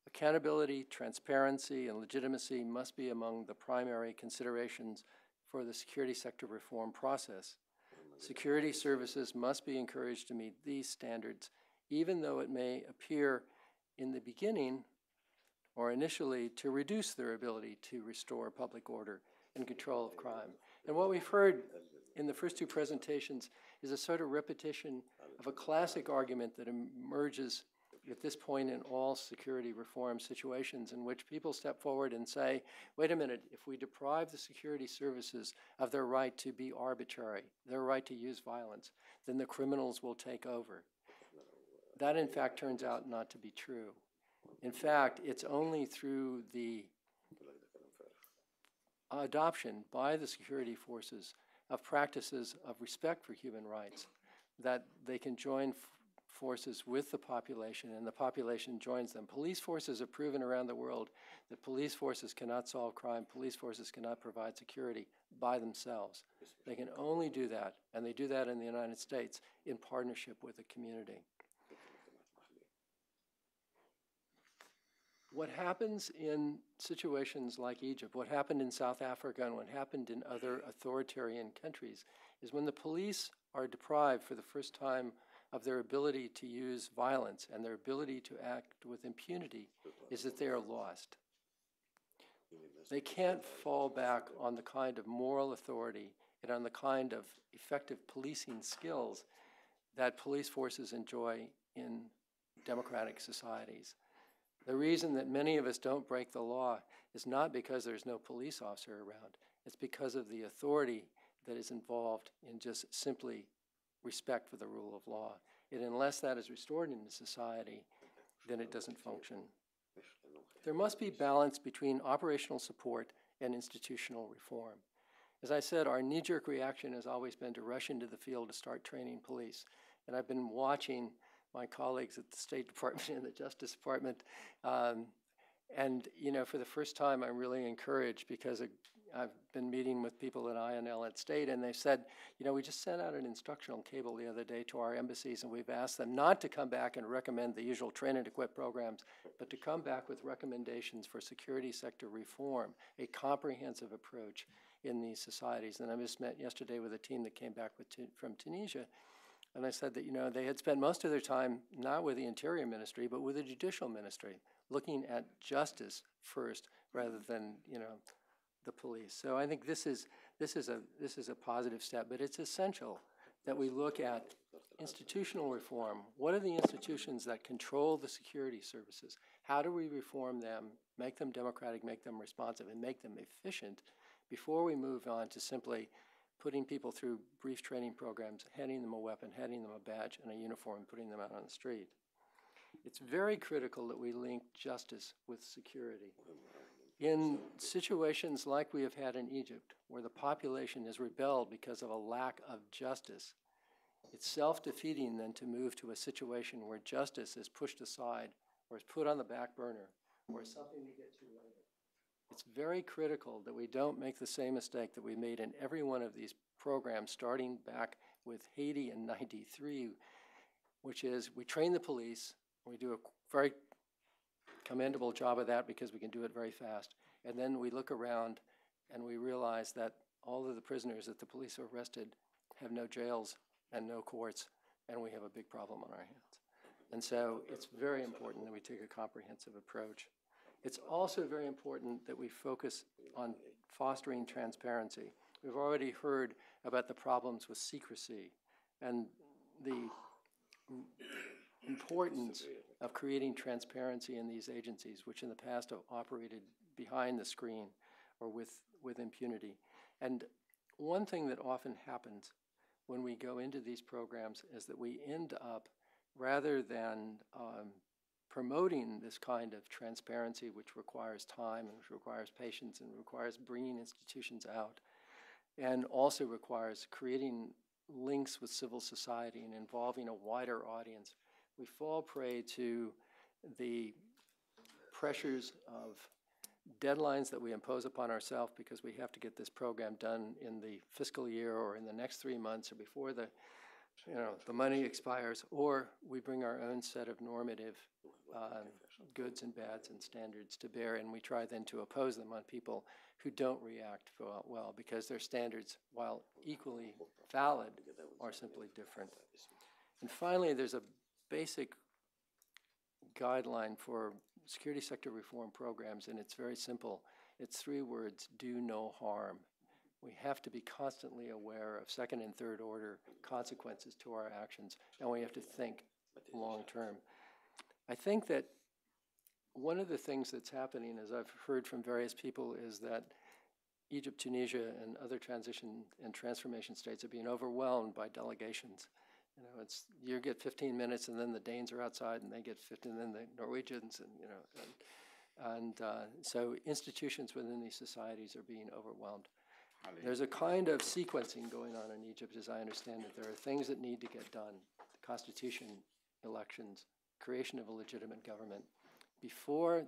Accountability, transparency, and legitimacy must be among the primary considerations for the security sector reform process. Security services must be encouraged to meet these standards, even though it may appear in the beginning or initially to reduce their ability to restore public order and control of crime. And what we've heard in the first two presentations is a sort of repetition of a classic argument that emerges at this point in all security reform situations in which people step forward and say, wait a minute, if we deprive the security services of their right to be arbitrary, their right to use violence, then the criminals will take over. That, in fact, turns out not to be true. In fact, it's only through the adoption by the security forces of practices of respect for human rights that they can join forces with the population and the population joins them. Police forces have proven around the world that police forces cannot solve crime, police forces cannot provide security by themselves. They can only do that, and they do that in the United States in partnership with the community. What happens in situations like Egypt, what happened in South Africa and what happened in other authoritarian countries is when the police are deprived for the first time of their ability to use violence and their ability to act with impunity, is that they are lost. They can't fall back on the kind of moral authority and on the kind of effective policing skills that police forces enjoy in democratic societies. The reason that many of us don't break the law is not because there's no police officer around. It's because of the authority that is involved in just simply respect for the rule of law. And unless that is restored in society, then it doesn't function. There must be balance between operational support and institutional reform. As I said, our knee-jerk reaction has always been to rush into the field to start training police. And I've been watching my colleagues at the State Department and the Justice Department. And, you know, for the first time, I'm really encouraged because I've been meeting with people at INL at State, and they said, you know, we just sent out an instructional cable the other day to our embassies, and we've asked them not to come back and recommend the usual train and equip programs, but to come back with recommendations for security sector reform, a comprehensive approach in these societies. And I just met yesterday with a team that came back from Tunisia, And I said that, you know, they had spent most of their time not with the Interior Ministry, but with the Judicial Ministry, looking at justice first rather than, you know, the police. So I think this is a positive step, but it's essential that we look at institutional reform. What are the institutions that control the security services? How do we reform them, make them democratic, make them responsive, and make them efficient before we move on to simply putting people through brief training programs, handing them a weapon, handing them a badge and a uniform, and putting them out on the street? It's very critical that we link justice with security. In situations like we have had in Egypt, where the population has rebelled because of a lack of justice, it's self-defeating then to move to a situation where justice is pushed aside or is put on the back burner or is something to get to later. It's very critical that we don't make the same mistake that we made in every one of these programs, starting back with Haiti in '93, which is we train the police, we do a very commendable job of that because we can do it very fast, and then we look around and we realize that all of the prisoners that the police arrested have no jails and no courts, and we have a big problem on our hands. And so it's very important that we take a comprehensive approach. It's also very important that we focus on fostering transparency. We've already heard about the problems with secrecy and the importance of creating transparency in these agencies, which in the past have operated behind the screen or with impunity. And one thing that often happens when we go into these programs is that we end up, rather than promoting this kind of transparency, which requires time and which requires patience and requires bringing institutions out, and also requires creating links with civil society and involving a wider audience, we fall prey to the pressures of deadlines that we impose upon ourselves because we have to get this program done in the fiscal year or in the next 3 months or before the money expires, or we bring our own set of normative goods and bads and standards to bear, and we try then to oppose them on people who don't react well because their standards, while equally valid, are simply different. And finally, there's a basic guideline for security sector reform programs, and it's very simple. It's 3 words: do no harm. We have to be constantly aware of second and third order consequences to our actions, and we have to think long term. I think that one of the things that's happening, as I've heard from various people, is that Egypt, Tunisia, and other transition and transformation states are being overwhelmed by delegations. You know, you get 15 minutes, and then the Danes are outside, and they get 15, and then the Norwegians, and so institutions within these societies are being overwhelmed. There's a kind of sequencing going on in Egypt, as I understand it. There are things that need to get done: the constitution, elections, creation of a legitimate government, before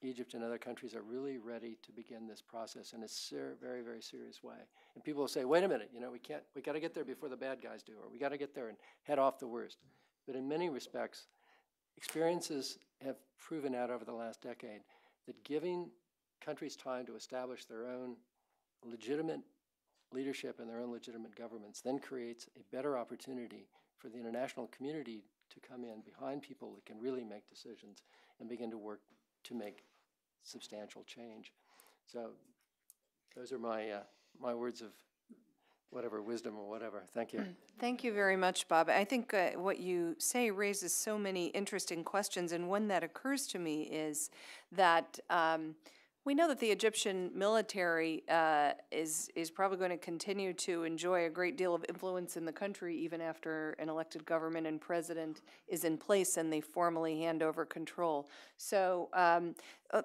Egypt and other countries are really ready to begin this process in a very, very serious way. And people will say, wait a minute, we got to get there before the bad guys do, or we got to get there and head off the worst. But in many respects, experiences have proven out over the last decade that giving countries time to establish their own legitimate leadership and their own legitimate governments then creates a better opportunity for the international community to come in behind people that can really make decisions and begin to work to make substantial change. So those are my words of whatever, wisdom or whatever. Thank you. Thank you very much, Bob. I think what you say raises so many interesting questions, and one that occurs to me is that we know that the Egyptian military is probably going to continue to enjoy a great deal of influence in the country even after an elected government and president is in place and they formally hand over control. So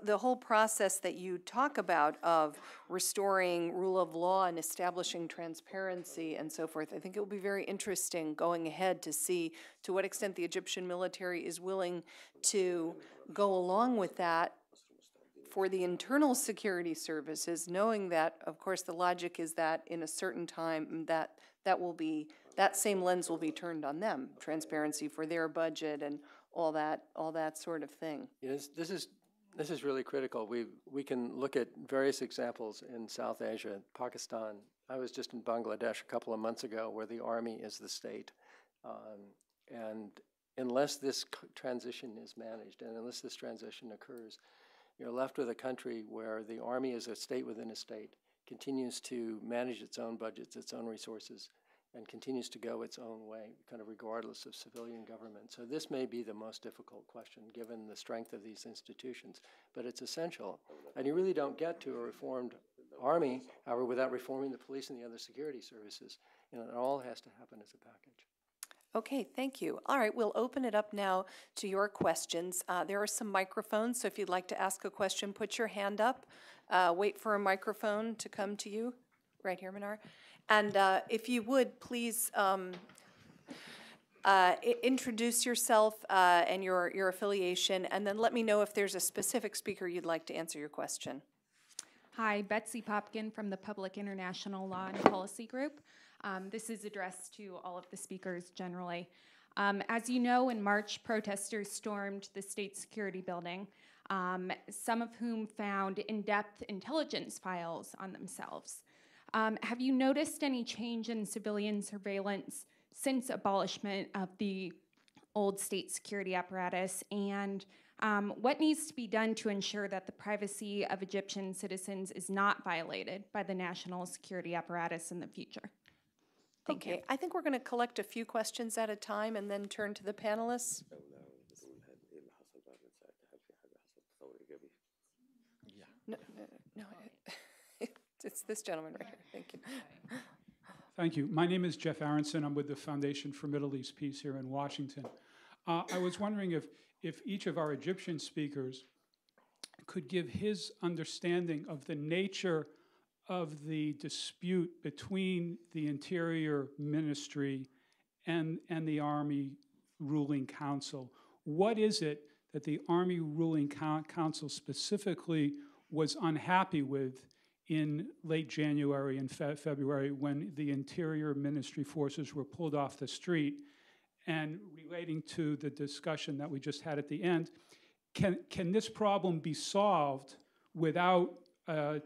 the whole process that you talk about of restoring rule of law and establishing transparency and so forth, I think it will be very interesting going ahead to see to what extent the Egyptian military is willing to go along with that for the internal security services, knowing that, of course, the logic is that in a certain time that same lens will be turned on them, transparency for their budget and all that sort of thing. Yes, this is really critical. We can look at various examples in South Asia, Pakistan. I was just in Bangladesh a couple of months ago, where the army is the state, And unless this transition is managed and unless this transition occurs, you're left with a country where the Army is a state within a state, continues to manage its own budgets, its own resources, and continues to go its own way, kind of regardless of civilian government. So this may be the most difficult question, given the strength of these institutions, but it's essential. And you really don't get to a reformed Army, however, without reforming the police and the other security services. You know, it all has to happen as a package. Okay, thank you. All right, we'll open it up now to your questions. There are some microphones, so if you'd like to ask a question, put your hand up. Wait for a microphone to come to you. Right here, Minar. And if you would, please introduce yourself and your affiliation, and then let me know if there's a specific speaker you'd like to answer your question. Hi, Betsy Popkin from the Public International Law and Policy Group. This is addressed to all of the speakers generally. As you know, in March, protesters stormed the State Security Building, some of whom found in-depth intelligence files on themselves. Have you noticed any change in civilian surveillance since abolishment of the old state security apparatus? And what needs to be done to ensure that the privacy of Egyptian citizens is not violated by the national security apparatus in the future? Thank you. I think we're going to collect a few questions at a time and then turn to the panelists. No, it's this gentleman right here. Thank you. Thank you. My name is Jeff Aronson. I'm with the Foundation for Middle East Peace here in Washington. I was wondering if each of our Egyptian speakers could give his understanding of the nature of the dispute between the Interior Ministry and the Army Ruling Council. What is it that the Army Ruling Council specifically was unhappy with in late January and February when the Interior Ministry forces were pulled off the street? And relating to the discussion that we just had at the end, can this problem be solved without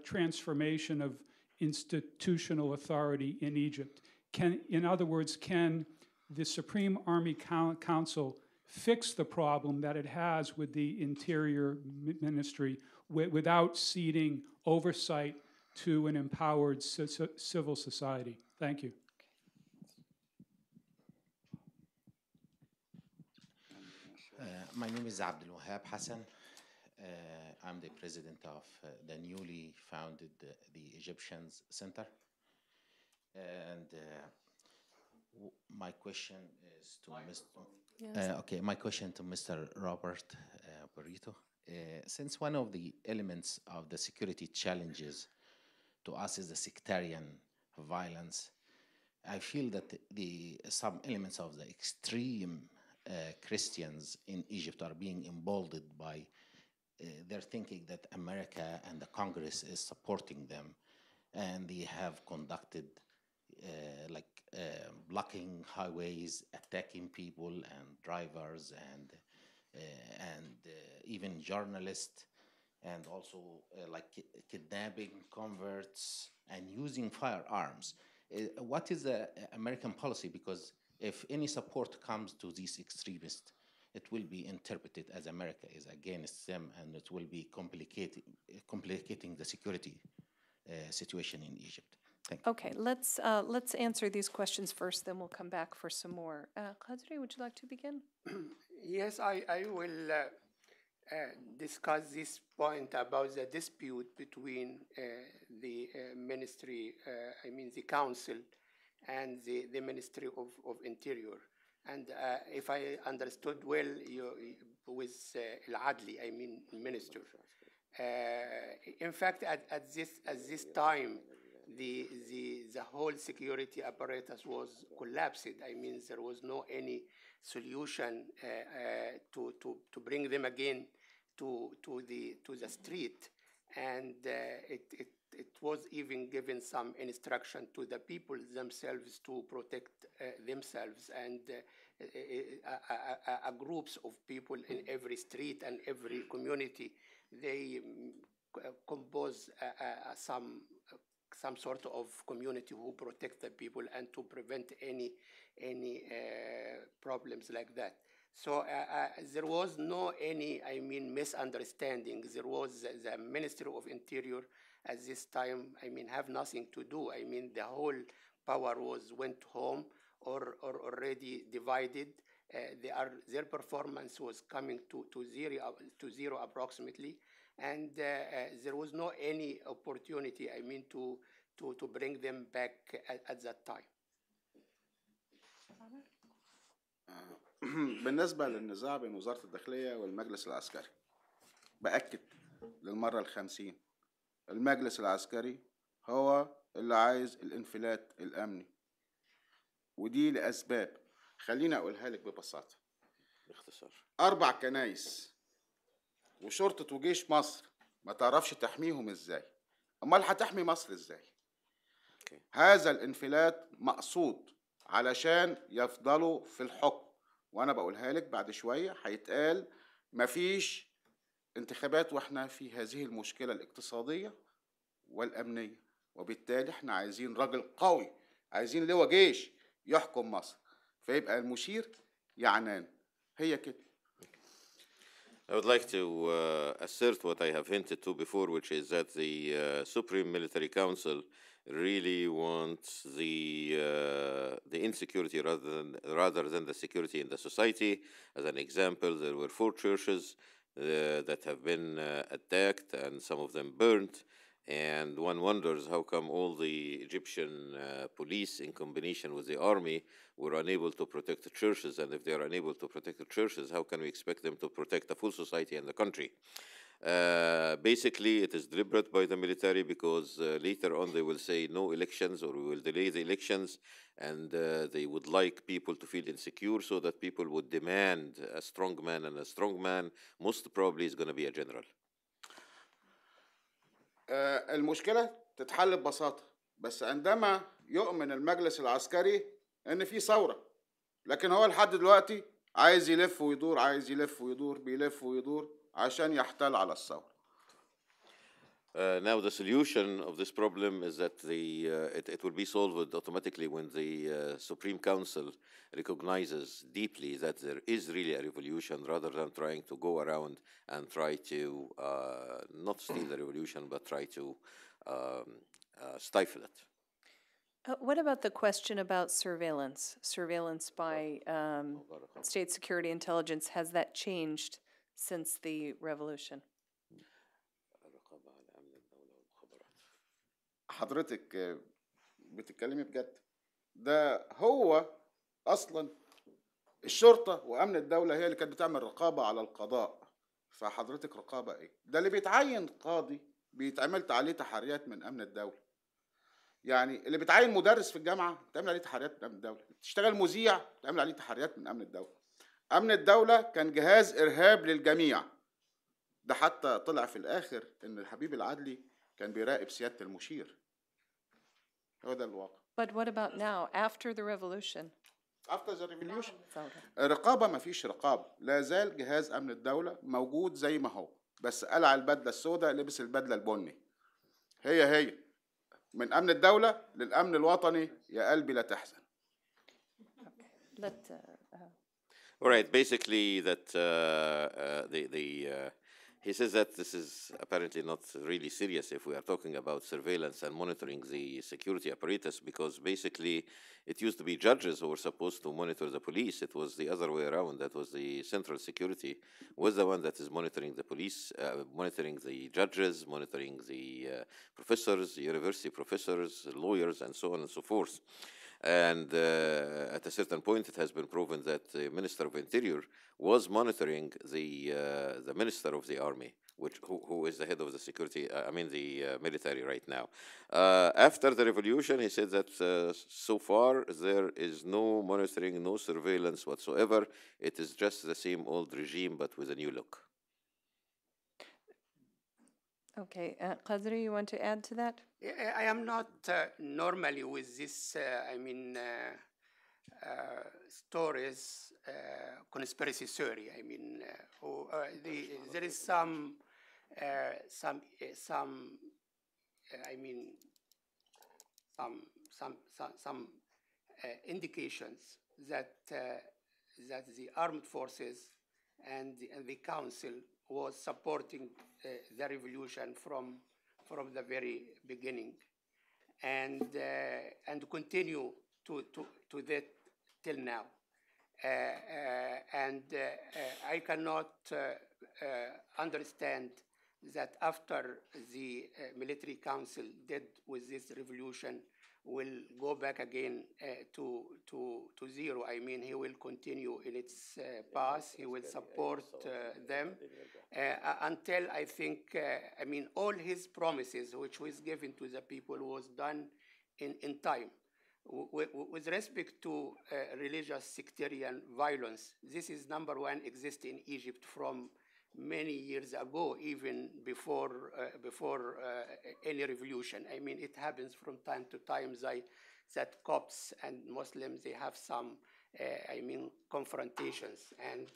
transformation of institutional authority in Egypt? In other words, can the Supreme Army Council fix the problem that it has with the Interior Ministry without ceding oversight to an empowered civil society? Thank you. My name is Abdul Wahab Hassan. I'm the president of the newly founded the Egyptians Center. And my question is to Mr. My question to Mr. Robert Perrito. Since one of the elements of the security challenges to us is the sectarian violence, I feel that some elements of the extreme Christians in Egypt are being emboldened by their thinking that America and the Congress is supporting them, and they have conducted blocking highways, attacking people and drivers and even journalists, and also kidnapping converts and using firearms. What is the American policy? Because if any support comes to these extremists, it will be interpreted as America is against them, and it will be complicating the security situation in Egypt. Thank you. Okay, let's answer these questions first, then we'll come back for some more. Khadri, would you like to begin? Yes, I will discuss this point about the dispute between the ministry, the council, and the Ministry of Interior. And if I understood well, with Al-Adli, minister. In fact, at this time, the whole security apparatus was collapsed. There was no any solution to bring them again to the street, and it was even given some instruction to the people themselves to protect themselves, and groups of people in every street and every community, they compose some some sort of community who protect the people and to prevent any problems like that. So there was no any, I mean, misunderstanding. There was the Ministry of Interior at this time, I mean, have nothing to do. I mean, the whole power went home or already divided. Their performance was coming to zero approximately, and there was no any opportunity, I mean, to bring them back at that time. بالنسبة للنزاع بين وزارة الداخلية والمجلس العسكري، بأكد للمرة ال50 المجلس العسكري هو اللي عايز الانفلات الأمني، ودي لأسباب خليني أقولها لك ببساطة. باختصار 4 كنايس وشرطة وجيش مصر ما تعرفش تحميهم ازاي، امال هتحمي مصر ازاي؟ هذا الانفلات مقصود علشان يفضلوا في الحكم، وانا بقولها لك بعد شوية هيتقال مفيش انتخابات واحنا في هذه المشكلة الاقتصادية والأمنية، وبالتالي احنا عايزين راجل قوي، عايزين لواء جيش يحكم مصر، فيبقى المشير يعنان. هي كده. I would like to assert what I have hinted to before, which is that the Supreme Military Council really wants the insecurity rather than the security in the society. As an example, there were 4 churches that have been attacked and some of them burnt. And one wonders how come all the Egyptian police in combination with the army were unable to protect the churches, and if they are unable to protect the churches, how can we expect them to protect the full society and the country? Basically, it is deliberate by the military because later on they will say no elections or we will delay the elections, and they would like people to feel insecure so that people would demand a strong man, and a strong man most probably is going to be a general. المشكلة تتحل ببساطة، بس عندما يؤمن المجلس العسكري إن في ثورة، لكن هو لحد دلوقتي عايز يلف ويدور، عايز يلف ويدور، بيلف ويدور عشان يحتال على الثورة. Now the solution of this problem is that it will be solved automatically when the Supreme Council recognizes deeply that there is really a revolution, rather than trying to go around and try to not steal the revolution, but try to stifle it. What about the question about surveillance? Surveillance by state security intelligence, has that changed since the revolution? حضرتك بتتكلمي بجد؟ ده هو أصلا الشرطة وأمن الدولة هي اللي كانت بتعمل رقابة على القضاء. فحضرتك رقابة إيه؟ ده اللي بيتعين قاضي بيتعمل عليه تحريات من أمن الدولة. يعني اللي بيتعين مدرس في الجامعة بتعمل عليه تحريات من أمن الدولة، تشتغل مذيع بتعمل عليه تحريات من أمن الدولة. أمن الدولة كان جهاز إرهاب للجميع. ده حتى طلع في الآخر إن الحبيب العدلي كان بيراقب سيادة المشير. هو ده الواقع. But what about now, after the revolution? After the revolution. الرقابة ما فيش رقابة، لا زال جهاز أمن الدولة موجود زي ما هو، بس قلع البدلة السوداء لبس البدلة البني. هي من أمن الدولة للأمن الوطني، يا قلبي لا تحزن. All right, basically that he says that this is apparently not really serious if we are talking about surveillance and monitoring the security apparatus, because basically it used to be judges who were supposed to monitor the police. It was the other way around. That was the central security was the one that is monitoring the police, monitoring the judges, monitoring the professors, university professors, lawyers, and so on and so forth. And at a certain point, it has been proven that the Minister of Interior was monitoring the Minister of the Army, who is the head of the security, the military right now. After the revolution, he said that so far there is no monitoring, no surveillance whatsoever. It is just the same old regime, but with a new look. Okay, Qadri, you want to add to that? I am not normally with this, stories, conspiracy theory. There is some some indications that that the armed forces and the council was supporting the revolution from the very beginning, and continue to that till now. I cannot understand that after the military council did with this revolution, will go back again to zero. I mean, he will continue in its path. He will support them until I think, I mean, all his promises, which was given to the people, was done in time. With respect to religious sectarian violence, this is number one, exists in Egypt from many years ago, even before any revolution. I mean, it happens from time to time that Copts and Muslims, they have some, I mean, confrontations. And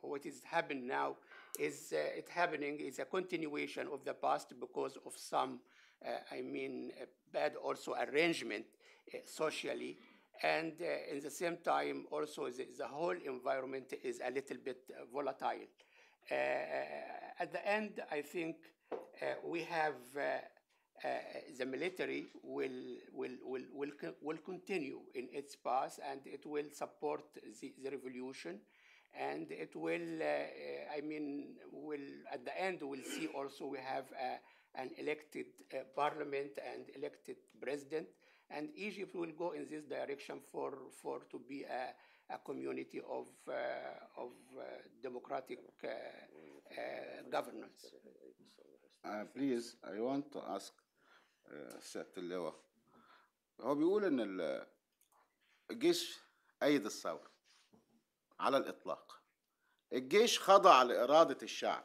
what is happening now is is a continuation of the past because of some, I mean, bad also arrangement socially. And in the same time, also the whole environment is a little bit volatile. At the end, I think we have the military will continue in its path, and it will support the revolution, and it will, I mean, will at the end we'll see also we have an elected parliament and elected president, and Egypt will go in this direction for to be a community of democratic governance. Please, I want to ask سيادة اللواء. هو بيقول إن الجيش أيد الثورة على الإطلاق. الجيش خضع لإرادة الشعب.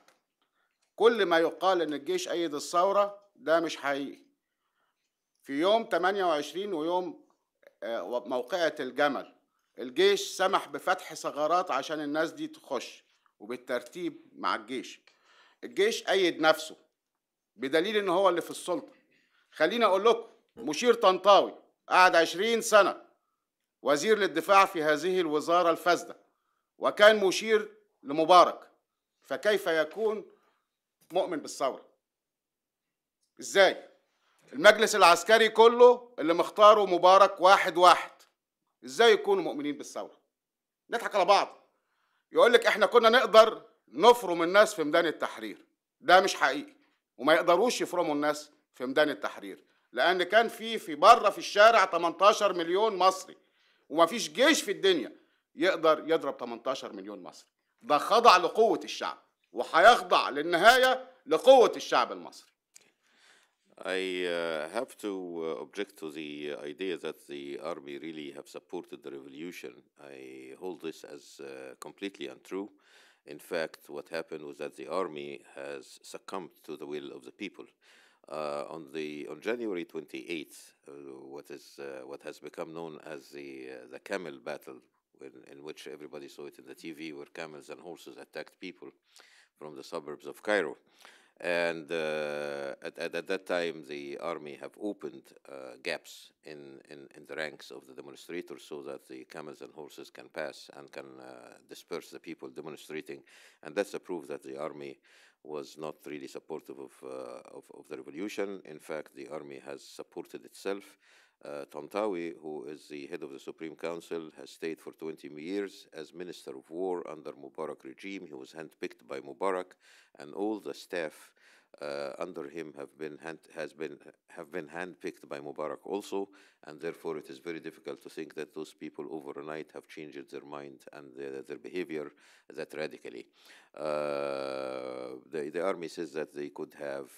كل ما يقال إن الجيش أيد الثورة ده مش حقيقي. في يوم 28 ويوم موقعة الجمل، الجيش سمح بفتح ثغرات عشان الناس دي تخش وبالترتيب مع الجيش. الجيش أيد نفسه بدليل إن هو اللي في السلطة. خليني أقول لكم، مشير طنطاوي قعد 20 سنة وزير للدفاع في هذه الوزارة الفاسدة، وكان مشير لمبارك، فكيف يكون مؤمن بالثورة؟ إزاي؟ المجلس العسكري كله اللي مختاره مبارك واحد، إزاي يكونوا مؤمنين بالثورة؟ نضحك على بعض. يقول لك إحنا كنا نقدر نفرم الناس في ميدان التحرير، ده مش حقيقي، وما يقدروش يفرموا الناس في ميدان التحرير، لأن كان في بره في الشارع 18 مليون مصري، وما فيش جيش في الدنيا يقدر يضرب 18 مليون مصري. ده خضع لقوة الشعب، وهيخضع للنهاية لقوة الشعب المصري. I have to object to the idea that the army really have supported the revolution. I hold this as completely untrue. In fact, what happened was that the army has succumbed to the will of the people. On January 28th, what has become known as the Camel Battle, in which everybody saw it in the TV, where camels and horses attacked people from the suburbs of Cairo. And at that time, the army have opened gaps in the ranks of the demonstrators so that the camels and horses can pass and can disperse the people demonstrating. And that's a proof that the army was not really supportive of the revolution. In fact, the army has supported itself. Tantawi, who is the head of the Supreme Council, has stayed for 20 years as Minister of War under Mubarak regime. He was handpicked by Mubarak, and all the staff under him have been handpicked by Mubarak also, and therefore it is very difficult to think that those people overnight have changed their mind and their behavior that radically. The army says that they could have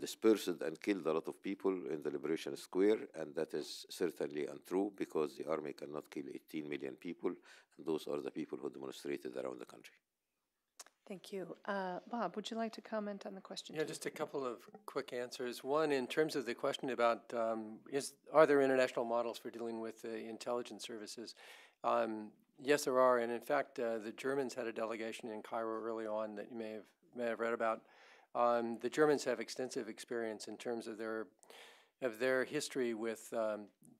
dispersed and killed a lot of people in the Liberation Square, and that is certainly untrue, because the army cannot kill 18 million people, and those are the people who demonstrated around the country. Thank you. Bob, would you like to comment on the question? Yeah, just a couple of quick answers. One, in terms of the question about are there international models for dealing with intelligence services? Yes, there are, and in fact, the Germans had a delegation in Cairo early on that you may have read about. The Germans have extensive experience in terms of their of their history with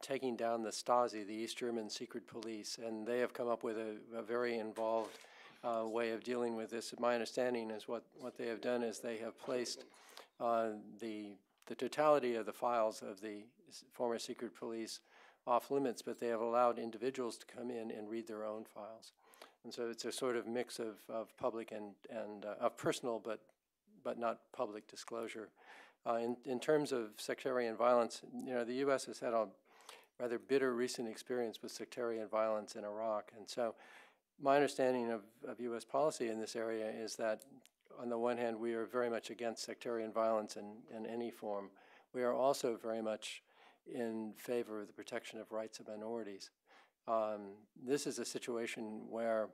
taking down the Stasi, the East German secret police, and they have come up with a very involved way of dealing with this. My understanding is what they have done is they have placed the totality of the files of the former secret police off limits, but they have allowed individuals to come in and read their own files. And so it's a sort of mix of public and of personal but not public disclosure. In terms of sectarian violence, the U.S. has had a rather bitter recent experience with sectarian violence in Iraq. And so my understanding of U.S. policy in this area is that, on the one hand, we are very much against sectarian violence in any form. We are also very much in favor of the protection of rights of minorities. This is a situation where,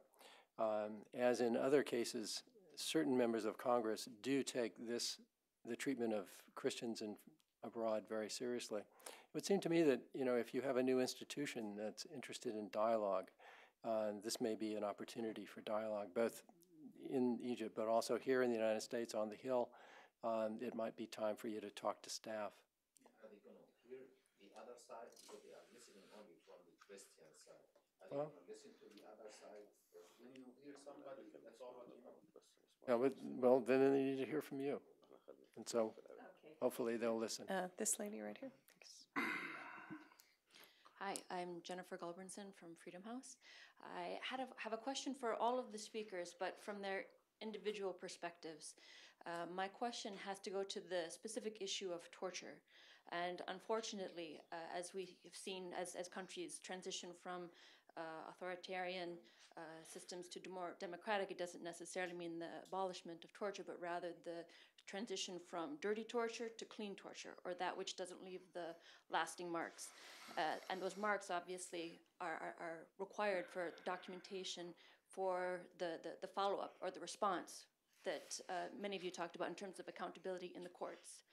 as in other cases, certain members of Congress do take the treatment of Christians abroad very seriously. It would seem to me that, if you have a new institution that's interested in dialogue, this may be an opportunity for dialogue, both in Egypt, but also here in the United States on the Hill. It might be time for you to talk to staff. Are they going to hear the other side? Because they are listening only from the Christian side. Are they going to listen to the other side? When you hear somebody, that's all what you know. Well, then they need to hear from you. And so hopefully they'll listen. This lady right here. Thanks. Hi, I'm Jennifer Gulbranson from Freedom House. I have a question for all of the speakers, but from their individual perspectives. My question has to go to the specific issue of torture. And unfortunately, as we have seen as countries transition from authoritarian systems to more democratic, it doesn't necessarily mean the abolishment of torture, but rather the transition from dirty torture to clean torture, or that which doesn't leave the lasting marks. And those marks obviously are required for documentation for the follow-up or the response that many of you talked about in terms of accountability in the courts.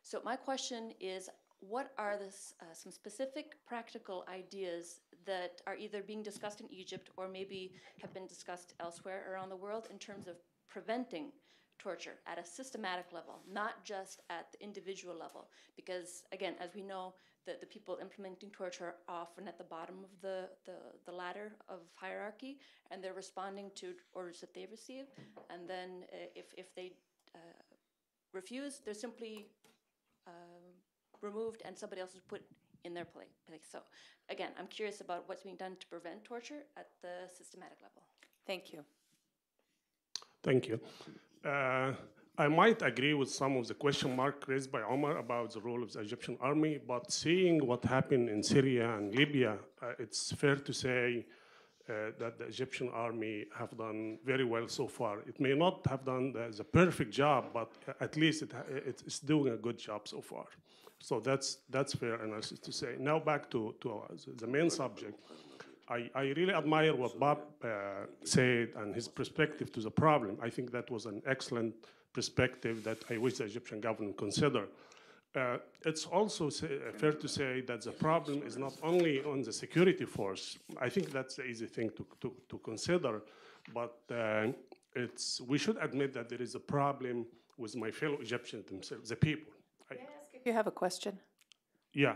So my question is, what are some specific practical ideas that are either being discussed in Egypt or maybe have been discussed elsewhere around the world in terms of preventing torture at a systematic level, not just at the individual level? Because, again, as we know, the people implementing torture are often at the bottom of the ladder of hierarchy, and they're responding to orders that they receive. And then if they refuse, they're simply removed and somebody else is put in their place. So, again, I'm curious about what's being done to prevent torture at the systematic level. Thank you. Thank you. I might agree with some of the question mark raised by Omar about the role of the Egyptian army, but seeing what happened in Syria and Libya, it's fair to say that the Egyptian army have done very well so far. It may not have done the perfect job, but at least it's doing a good job so far. So that's fair analysis to say. Now back to the main subject. I really admire what Bob said and his perspective to the problem. I think that was an excellent perspective that I wish the Egyptian government consider. It's also fair to say that the problem is not only on the security force. I think that's the easy thing to consider, but we should admit that there is a problem with my fellow Egyptians themselves, the people. May I ask if you have a question? Yeah.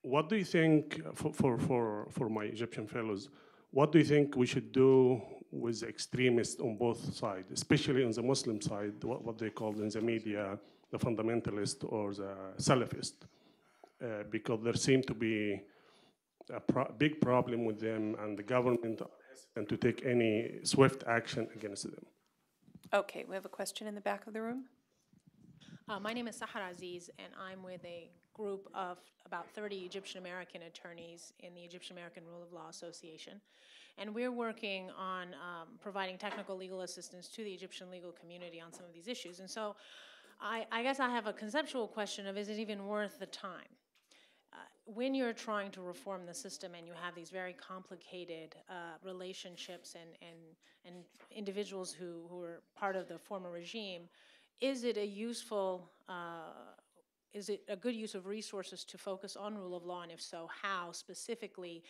What do you think, for my Egyptian fellows, what do you think we should do with the extremists on both sides, especially on the Muslim side, what they call in the media the fundamentalist or the Salafist? Because there seems to be a big problem with them, and the government hesitant to take any swift action against them. Okay, we have a question in the back of the room. My name is Sahar Aziz, and I'm with a group of about 30 Egyptian American attorneys in the Egyptian American Rule of Law Association. And we're working on providing technical legal assistance to the Egyptian legal community on some of these issues. And so I guess I have a conceptual question of, is it even worth the time? When you're trying to reform the system and you have these very complicated relationships and individuals who are part of the former regime, is it a useful, is it a good use of resources to focus on rule of law, and if so, how specifically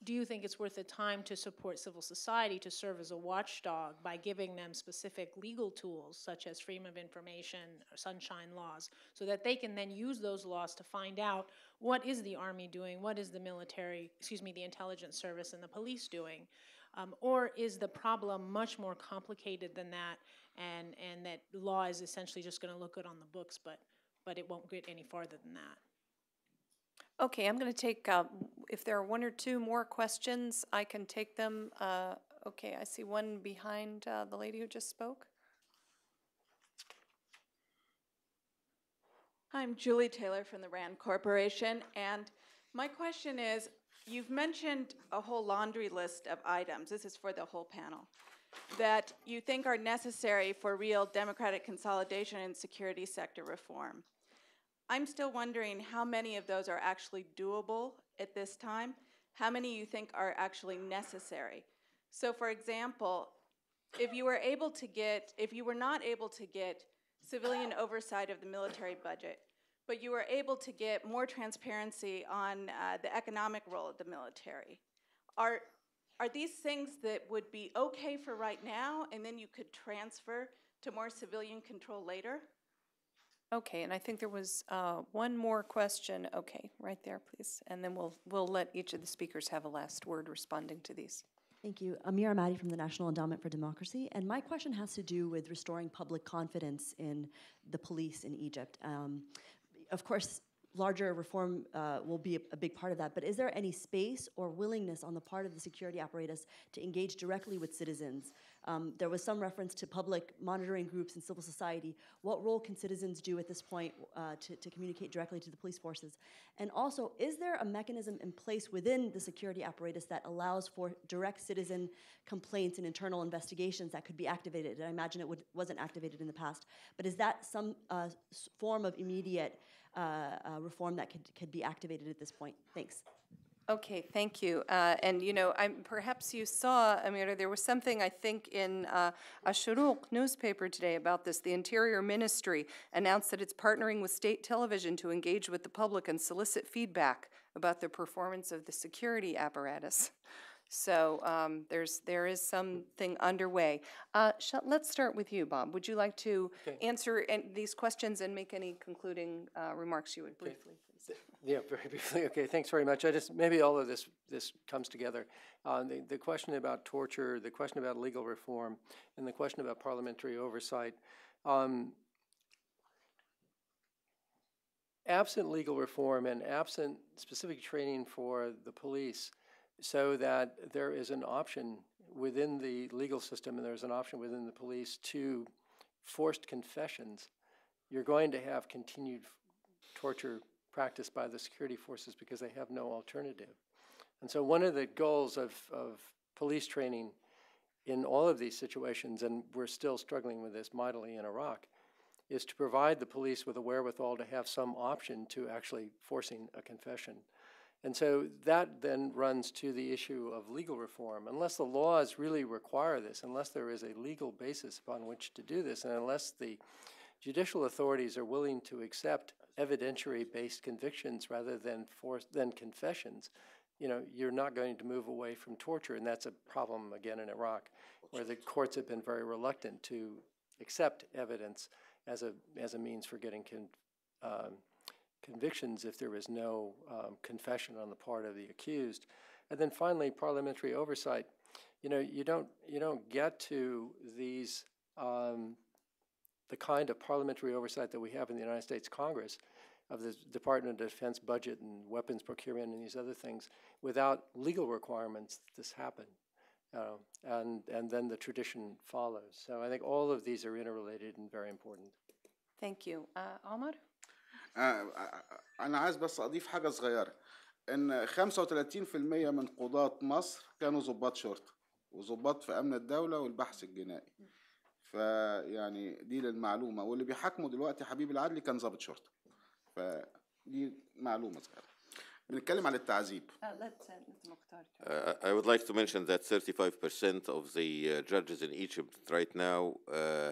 do you think it's worth the time to support civil society to serve as a watchdog by giving them specific legal tools such as freedom of information or sunshine laws, so that they can then use those laws to find out what is the Army doing, what is the military, the intelligence service and the police doing? Or is the problem much more complicated than that, and that law is essentially just going to look good on the books, but it won't get any farther than that? Okay, I'm going to take, if there are one or two more questions, I can take them. Okay, I see one behind the lady who just spoke. I'm Julie Taylor from the RAND Corporation, and my question is, you've mentioned a whole laundry list of items, this is for the whole panel, that you think are necessary for real democratic consolidation and security sector reform. I'm still wondering how many of those are actually doable at this time, how many you think are actually necessary. So for example, if you were not able to get civilian oversight of the military budget, but you were able to get more transparency on the economic role of the military, are these things that would be okay for right now, and then you could transfer to more civilian control later? Okay, and I think there was one more question. Okay, right there, please. And then we'll let each of the speakers have a last word responding to these. Thank you. Amir Ahmadi from the National Endowment for Democracy. And my question has to do with restoring public confidence in the police in Egypt. Of course, larger reform will be a big part of that, but is there any space or willingness on the part of the security apparatus to engage directly with citizens? There was some reference to public monitoring groups and civil society. What role can citizens do at this point to communicate directly to the police forces? And also, is there a mechanism in place within the security apparatus that allows for direct citizen complaints and internal investigations that could be activated? I imagine it wasn't activated in the past, but is that some form of immediate reform that could be activated at this point? Thanks. Okay, thank you. And you know, perhaps you saw, Amira, there was something I think in Ashuruq newspaper today about this. The Interior Ministry announced that it's partnering with state television to engage with the public and solicit feedback about the performance of the security apparatus. So there is something underway. Let's start with you, Bob. Would you like to answer these questions and make any concluding remarks you would briefly, please? Yeah, very briefly. Okay, thanks very much. Maybe all of this comes together. The question about torture, the question about legal reform, and the question about parliamentary oversight. Absent legal reform and absent specific training for the police, so that there is an option within the legal system and there's an option within the police to forced confessions, you're going to have continued torture practiced by the security forces because they have no alternative. And so one of the goals of police training in all of these situations, and we're still struggling with this mightily in Iraq, is to provide the police with a wherewithal to have some option to actually forcing a confession. And so that then runs to the issue of legal reform. Unless the laws really require this, unless there is a legal basis upon which to do this, and unless the judicial authorities are willing to accept evidentiary-based convictions rather than confessions, you know, you're not going to move away from torture. And that's a problem, again, in Iraq, where the courts have been very reluctant to accept evidence as a means for getting convictions if there is no confession on the part of the accused. And then finally, parliamentary oversight. You know, you don't get to these the kind of parliamentary oversight that we have in the United States Congress of the Department of Defense budget and weapons procurement and these other things without legal requirements that this happen. And then the tradition follows. So I think all of these are interrelated and very important. Thank you. Omar? أنا عايز بس أضيف حاجة صغيرة إن 35% من قضاة مصر كانوا ضباط شرطة وضباط في أمن الدولة والبحث الجنائي. فيعني دي للمعلومة، واللي بيحاكموا دلوقتي حبيب العدلي كان ضابط شرطة. فدي معلومة صغيرة. بنتكلم عن التعذيب. I would like to mention that 35% of the judges in Egypt right now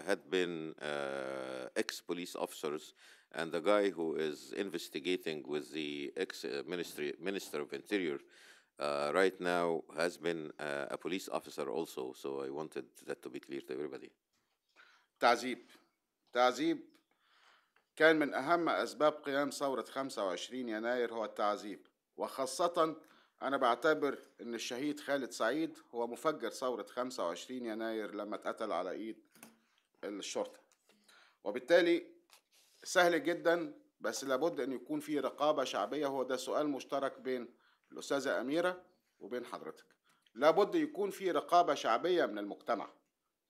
had been ex-police officers, and the guy who is investigating with the ex-Minister of Interior right now has been a police officer also. So I wanted that to be clear to everybody. تعذيب كان من أهم أسباب قيام ثورة 25 يناير هو التعذيب، وخاصة أنا بعتبر إن الشهيد خالد سعيد هو مفجر ثورة 25 يناير لما اتقتل على إيد الشرطة. وبالتالي سهل جدا، بس لابد أن يكون في رقابة شعبية. هو ده سؤال مشترك بين الأستاذة أميرة وبين حضرتك. لابد يكون في رقابة شعبية من المجتمع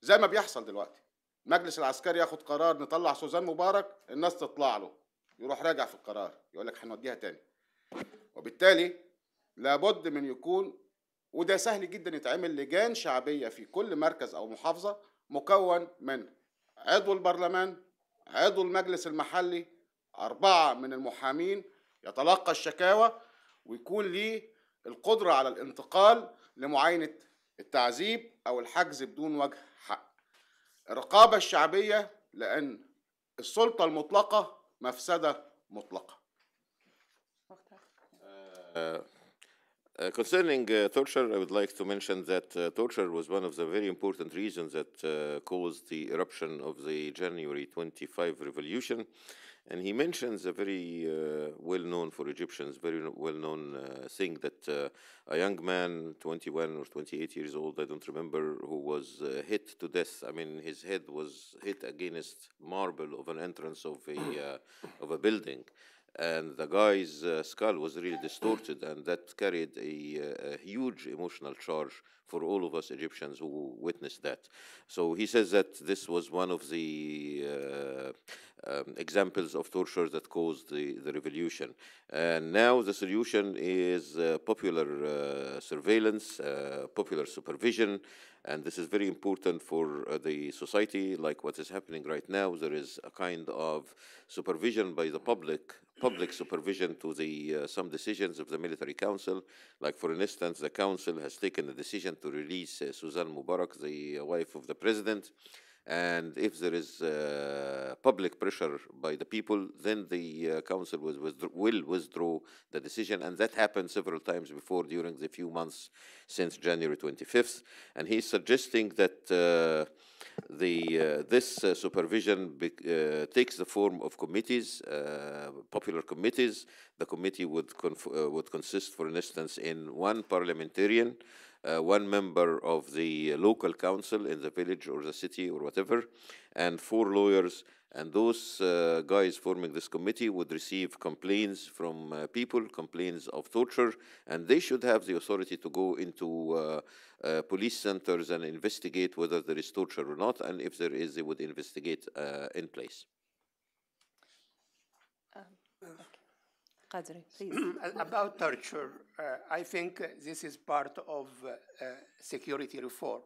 زي ما بيحصل دلوقتي. المجلس العسكري ياخد قرار نطلع سوزان مبارك، الناس تطلع له يروح راجع في القرار يقول لك هنوديها تاني. وبالتالي لابد من يكون، وده سهل جدا يتعمل، لجان شعبية في كل مركز أو محافظة مكون من عضو البرلمان، عضو المجلس المحلي، 4 من المحامين يتلقى الشكاوى، ويكون ليه القدرة على الانتقال لمعاينة التعذيب أو الحجز بدون وجه حق. الرقابة الشعبية، لأن السلطة المطلقة مفسدة مطلقة. Concerning torture, I would like to mention that torture was one of the very important reasons that caused the eruption of the January 25 revolution. And he mentions a very well-known for Egyptians, very well-known thing that a young man, 21 or 28 years old, I don't remember, who was hit to death. I mean, his head was hit against marble of an entrance of a building. And the guy's skull was really distorted, and that carried a huge emotional charge for all of us Egyptians who witnessed that. So he says that this was one of the examples of torture that caused the revolution. And now the solution is popular surveillance, popular supervision, and this is very important for the society, like what is happening right now. There is a kind of supervision by the public supervision to the some decisions of the military council. Like, for instance, the council has taken a decision to release Suleiman Mubarak, the wife of the president. And if there is public pressure by the people, then the council will withdraw the decision. And that happened several times before during the few months since January 25th. And he's suggesting that this supervision takes the form of committees, popular committees. The committee would consist, for instance, in one parliamentarian, one member of the local council in the village or the city or whatever, and 4 lawyers. And those guys forming this committee would receive complaints from people, complaints of torture, and they should have the authority to go into police centers and investigate whether there is torture or not, and if there is, they would investigate in place. Qadri, please. About torture, I think this is part of security reform.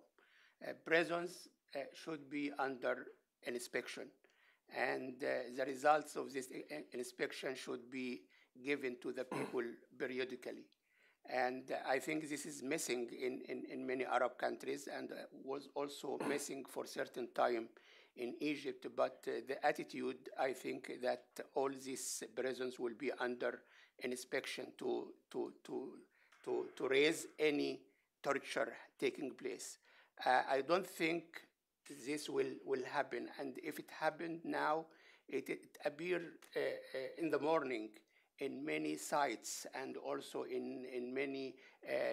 Prisons should be under inspection, and the results of this inspection should be given to the people periodically. And I think this is missing in many Arab countries, and was also missing for a certain time in Egypt. But the attitude, I think, that all these prisons will be under inspection to raise any torture taking place. I don't think this will happen, and if it happened now, it appeared in the morning in many sites and also in many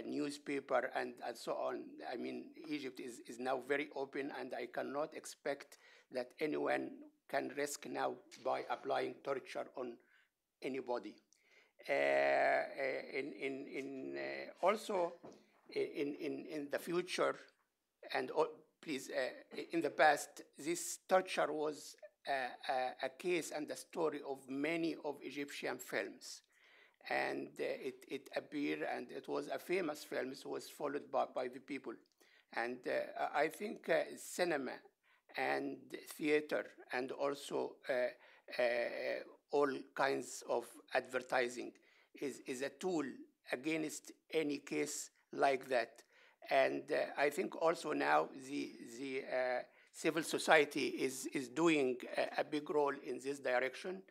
newspaper and so on. I mean, Egypt is now very open, and I cannot expect that anyone can risk now by applying torture on anybody. Also in the future, and please, in the past, this torture was a case and a story of many of Egyptian films. And it appeared, and it was a famous film, it was followed by the people. And I think cinema and theater and also all kinds of advertising is a tool against any case like that. And I think also now the civil society is doing a big role in this direction.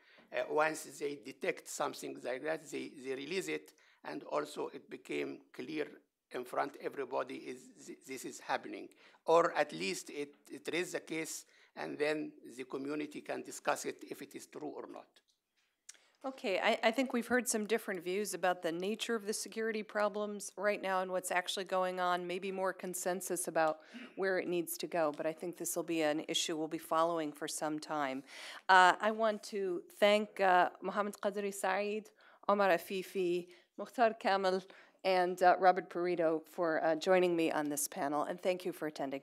Once they detect something like that, they release it, and also it became clear in front everybody this is happening, or at least it raised the case, and then the community can discuss it if it is true or not. Okay, I think we've heard some different views about the nature of the security problems right now and what's actually going on, maybe more consensus about where it needs to go, but I think this will be an issue we'll be following for some time. I want to thank Mohammed Qadri Saeed, Omar Afifi, Mukhtar Camel, and Robert Perrito for joining me on this panel, and thank you for attending.